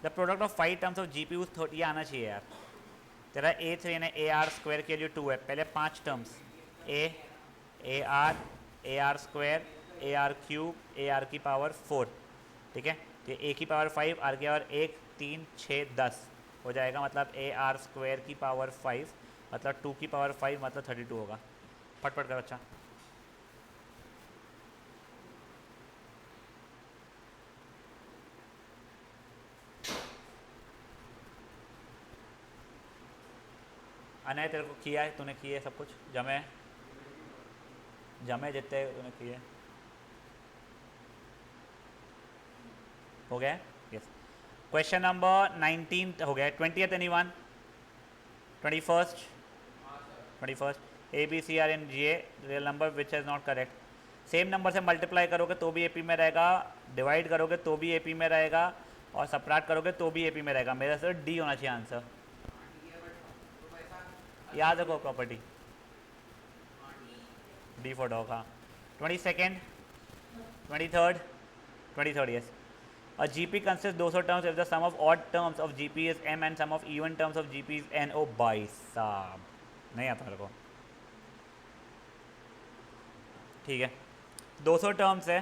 The product of 5 terms of GPU 30 आना चाहिए यार, तेरा A3 यानी AR स्क्वायर के लिए 2 है, पहले 5 terms AR square AR cube AR की पावर 4, ठीक है। तो A की पावर 5, R की पावर 1 3 6 10 हो जाएगा, मतलब AR स्क्वायर की पावर 5 मतलब 2 की पावर 5 मतलब 32 होगा। फटफट कर अच्छा, अनय तेरे को किया है, तूने किए सब कुछ, जमे जमे जितने तूने किए हो गया, यस। क्वेश्चन नंबर 19 हो गया, 20th anyone, 21st, 21st ABCR in GA real number which is not correct. Same number से मल्टीप्लाई करोगे तो भी AP में रहेगा, डिवाइड करोगे तो भी AP में रहेगा, और सब्ट्रैक्ट करोगे तो भी AP में रहेगा। मेरा सर D होना चाहिए आंसर, याद रखो प्रॉपर्टी, D फॉर डॉग। हाँ 22nd, 23rd yes। A GP consists 200 terms if the sum of odd terms of GP is M and sum of even terms of GP is N। ओ भाई साहब नहीं आता मेरे को, ठीक है 200 टर्म्स है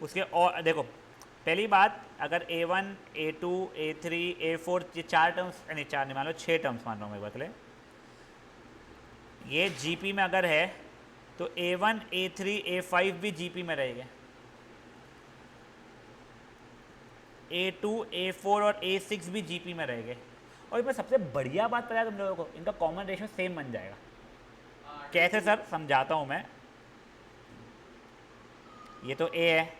उसके, और देखो पहली बात, अगर A1 A2 A3 A4 ये 4 टर्म्स, नहीं 4 नहीं मान लो 6 टर्म्स मान रहा हूँ मैं बदले, ये GP में अगर है तो A1 A3 A5 भी GP में रहेंगे, A2 A4 और A6 भी GP में रहेंगे। और इसमें सबसे बढ़िया बात पता है तुम लोगों को, इनका कॉमन रेशियो सेम बन जाएगा। कैसे सर, समझाता हूँ मैं। ये तो A है,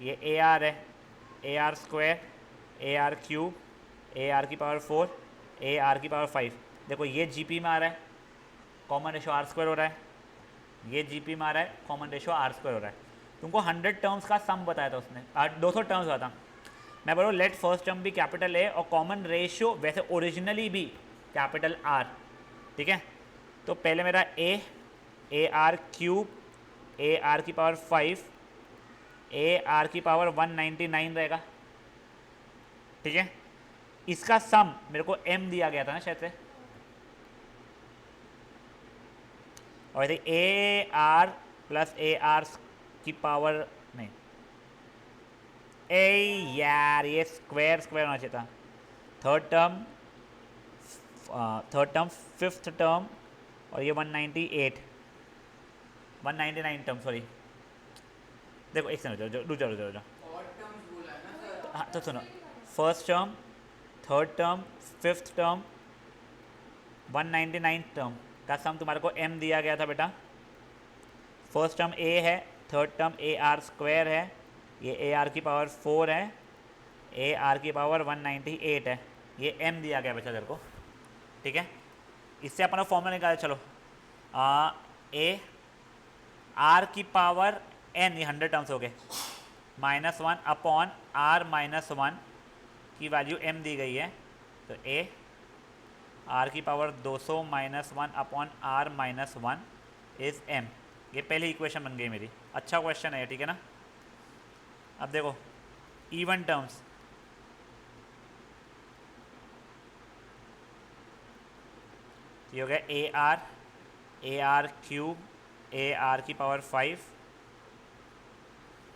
ये AR है, AR square AR cube AR की पावर 4 AR की पावर 5। देखो ये GP में आ रहा है, कॉमन रेशियो R स्क्वायर हो रहा है, ये GP में आ रहा है, कॉमन रेशियो R स्क्वायर हो रहा है। तुमको 100 टर्म्स का सम बताया था उसने, 200 टर्म्स बताया था। मैं बोल रहा हूँ लेट फर्स्ट टर्म भी कैपिटल A और कॉमन रेशियो वैसे ओरिजिनली भी कैपिटल R, ठीक है। तो पहले मेरा AR क्यूब AR की पावर 5 AR की पावर 199 रहेगा, ठीक है। इसका सम मेरे को M दिया गया था ना शायद से, और AR प्लस AR की पावर नहीं, यार ये स्क्वायर होना चाहिए था। थर्ड टर्म फिफ्थ टर्म और ये 198 199 टर्म, सॉरी देखो एक सेकंड रुक जाओ और टर्म्स बोला है ना सर। हाँ तो सुनो, first term third term fifth term 199 term का सम तुम्हारे को M दिया गया था बेटा, फर्स्ट टर्म ए है, third term A R square है, ये ए आर की पावर 4 है, ए आर की पावर 198 है, ये एम दिया गया बच्चा तेरे को, ठीक है। इससे अपना फॉर्मूला निकाले, चलो ए आर की पावर एन, ये 100 टर्म्स हो गए, -1 अपॉन आर -1 की वैल्यू एम दी गई है, तो ए आर की power 200 -1 upon r -1 is m. ये पहली इक्वेशन बन गई मेरी। अच्छा क्वेश्चन है, ठीक है ना। अब देखो इवन टर्म्स, ये हो गया a r cube, a r की पावर 5,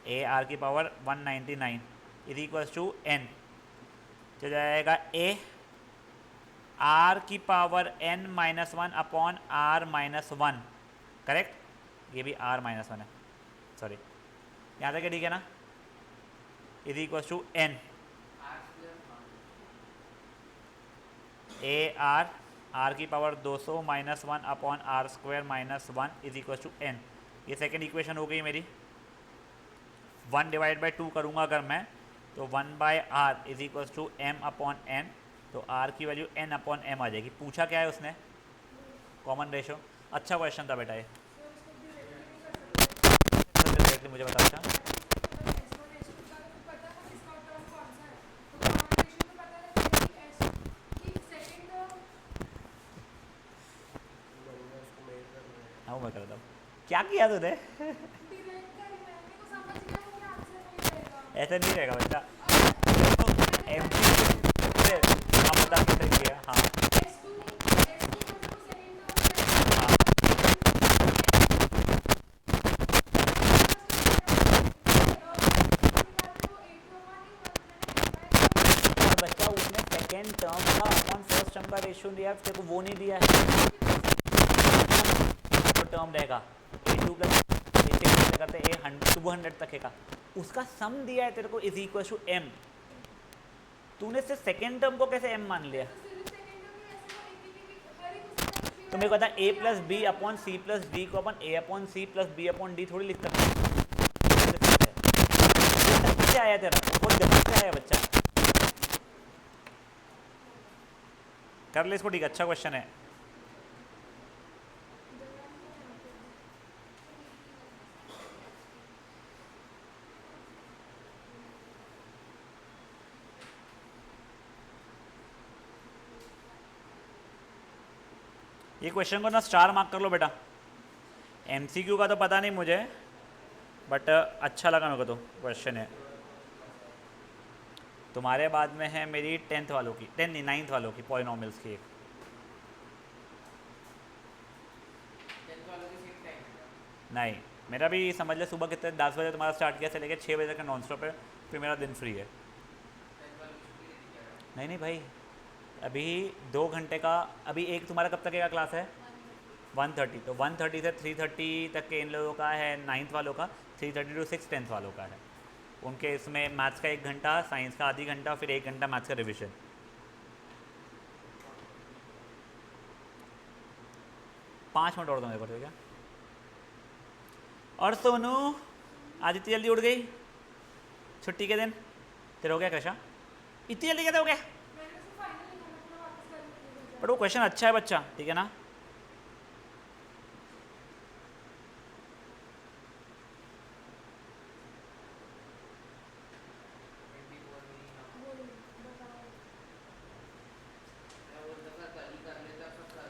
ए आर की power 199 is equals to n, तो जाएगा ए आर की power n -1 upon r -1, correct, ये भी r -1 है, सॉरी, यहाँ तक ठीक है ना, is equals to n a r की power 200 -1 upon r square -1 is equals to n. ये सेकेंड इक्वेशन हो गई मेरी। 1 डिवाइड बाई 2 करूँगा अगर मैं, तो 1/r is equals to m upon n, तो r की वैल्यू n अपॉन m आ जाएगी। पूछा क्या है उसने, कॉमन रेशो। अच्छा क्वेश्चन था बेटा ये, डायरेक्टली मुझे बता अच्छा। हाँ मैं करता हूँ, क्या किया तूने ऐसा नहीं रहेगा बेटा, एम हाँ बता कितना किया, हाँ बच्चा उसने सेकेंड टर्म का अपॉन फर्स्ट टर्म का रेशियो दिया है, तेरे को वो नहीं दिया है, तो टर्म रहेगा a2 प्लस a6 करते a 200 तक का, उसका सम दिया है तेरे को इज इक्वल टू m। तूने सिर्फ सेकेंड टर्म को कैसे m मान लिया, तो मेरे को बता a plus b upon c plus d को अपन a upon c plus b upon d थोड़ी लिख सकते हैं, आया तेरा बहुत गलत से आया बच्चा, कर ले इसको, ठीक, अच्छा क्वेश्चन है। ये क्वेश्चन को ना स्टार मार्क कर लो बेटा, एमसीक्यू का तो पता नहीं मुझे, बट अच्छा लगा मेरे को, तो क्वेश्चन है। तुम्हारे बाद में है मेरी 10th वालों की, 10 नहीं 9th वालों की पॉलिनोमियल्स की एक, नहीं मेरा भी समझ ले, सुबह कितने 10 बजे तुम्हारा स्टार्ट किया से लेकर 6 बजे तक नॉन स्टॉप है, फिर मेरा दिन फ्री है। नहीं नहीं भाई, अभी 2 घंटे का, अभी एक तुम्हारा कब तक का क्लास है 1:30, तो 1:30 से 3:30 तक के इन लोगों का है 9th वालों का, 3:30 to 6 10th वालों का है। उनके इसमें मैथ्स का 1 घंटा, साइंस का आधी घंटा, फिर 1 घंटा मैथ्स का रिविजन। पाँच मिनट और दो मेरे को, ठीक है। और सोनू आज इतनी जल्दी उठ गई, छुट्टी के दिन तेरा हो गया कैसा, इतनी जल्दी कैसे हो गया, बट वो क्वेश्चन अच्छा है बच्चा, ठीक है ना।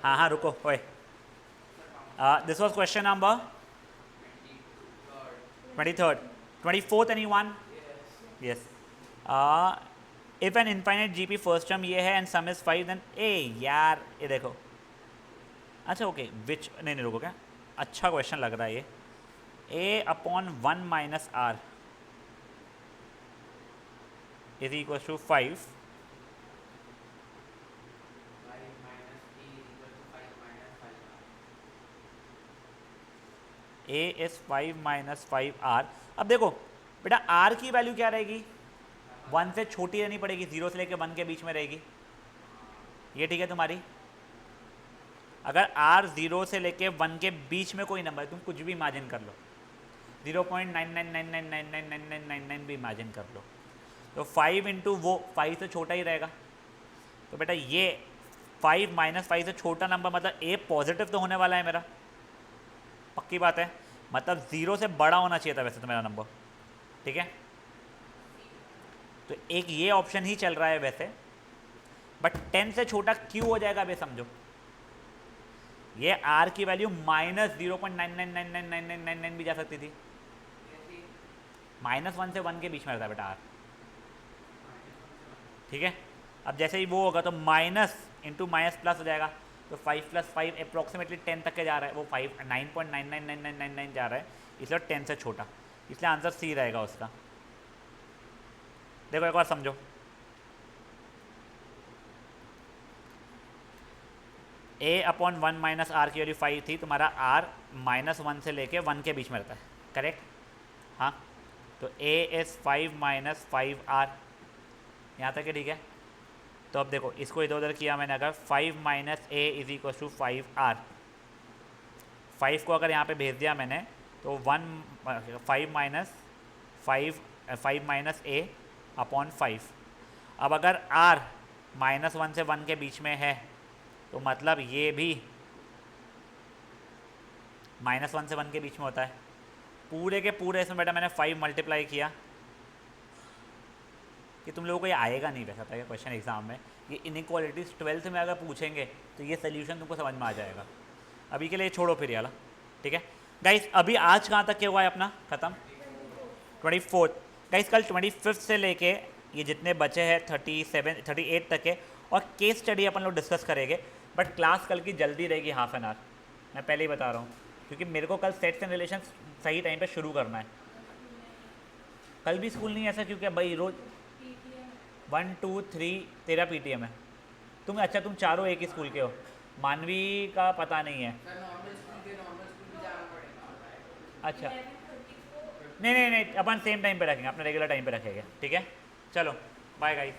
हाँ हाँ रुको, ओए, this was question number 23rd, 24th anyone? Yes. If an infinite GP first term ये है and sum is 5 then ए यार ये देखो, अच्छा ओके विच, नहीं रुको, क्या अच्छा क्वेश्चन लग रहा है ये, a upon 1 minus r is equal to 5, a इज 5 माइनस 5r। अब देखो बेटा r की वैल्यू क्या रहेगी, 1 से छोटी रहनी पड़ेगी, 0 से लेकर 1 के बीच में रहेगी, ये ठीक है तुम्हारी। अगर r 0 से लेके 1 के बीच में कोई नंबर, तुम कुछ भी इमेजिन कर लो, 0.9999999999 भी इमेजिन कर लो, तो 5 इंटू वो 5 से छोटा ही रहेगा। तो बेटा ये 5 माइनस 5 से छोटा नंबर मतलब a पॉजिटिव तो होने वाला है मेरा, पक्की बात है, मतलब 0 से बड़ा होना चाहिए था वैसे तो मेरा नंबर, ठीक है। तो एक ये ऑप्शन ही चल रहा है वैसे, बट 10 से छोटा क्यों हो जाएगा अभी समझो। ये r की वैल्यू माइनस 0.99999999 भी जा सकती थी, -1 से 1 के बीच में रहता है बेटा r, ठीक है। अब जैसे ही वो होगा तो माइनस इंटू माइनस प्लस हो जाएगा, तो 5 + 5 अप्रॉक्सीमेटली 10 तक के जा रहा है, वो 9.999999 जा रहा है, इसलिए 10 से छोटा, इसलिए आंसर सी रहेगा उसका। देखो एक बार समझो, a/1 माइनस आर की वैल्यू 5 थी, तुम्हारा r -1 से लेके 1 के बीच में रहता है, करेक्ट। हाँ, तो a इज़ 5 माइनस 5r, यहाँ तक है, ठीक है। तो अब देखो इसको इधर उधर किया मैंने, अगर 5 minus a is equal to 5r, 5 को अगर यहाँ पे भेज दिया मैंने तो 5 माइनस a अपॉन 5। अब अगर r -1 से 1 के बीच में है तो मतलब ये भी -1 से 1 के बीच में होता है। पूरे के पूरे इसमें बेटा मैंने 5 मल्टीप्लाई किया, कि तुम लोगों को ये आएगा नहीं वैसा था ये क्वेश्चन एग्जाम में, ये इनइक्वालिटीज़ 12th में अगर पूछेंगे तो ये सोल्यूशन तुमको समझ में आ जाएगा। अभी के लिए छोड़ो फिर याला, ठीक है गाइस। अभी आज कहाँ तक के हुआ है अपना ख़त्म, 24th गाइस। कल 25th से लेके ये जितने बचे हैं 38 तक के, और केस स्टडी अपन लोग डिस्कस करेंगे, बट क्लास कल की जल्दी रहेगी, हाफ एन आवर, मैं पहले ही बता रहा हूँ, क्योंकि मेरे को कल सेट्स एंड रिलेशन सही टाइम पे शुरू करना है। कल भी स्कूल नहीं है ऐसा, क्योंकि भाई रोज 1 2 3 तेरा पीटीएम है, तुम चारों एक ही स्कूल के हो, मानवी का पता नहीं है। नॉर्मल स्कूल भी जाना पड़ेगा। अच्छा नहीं अपन सेम टाइम पे रखेंगे, अपने रेगुलर टाइम पे रखेंगे, ठीक है। चलो बाय गाइस।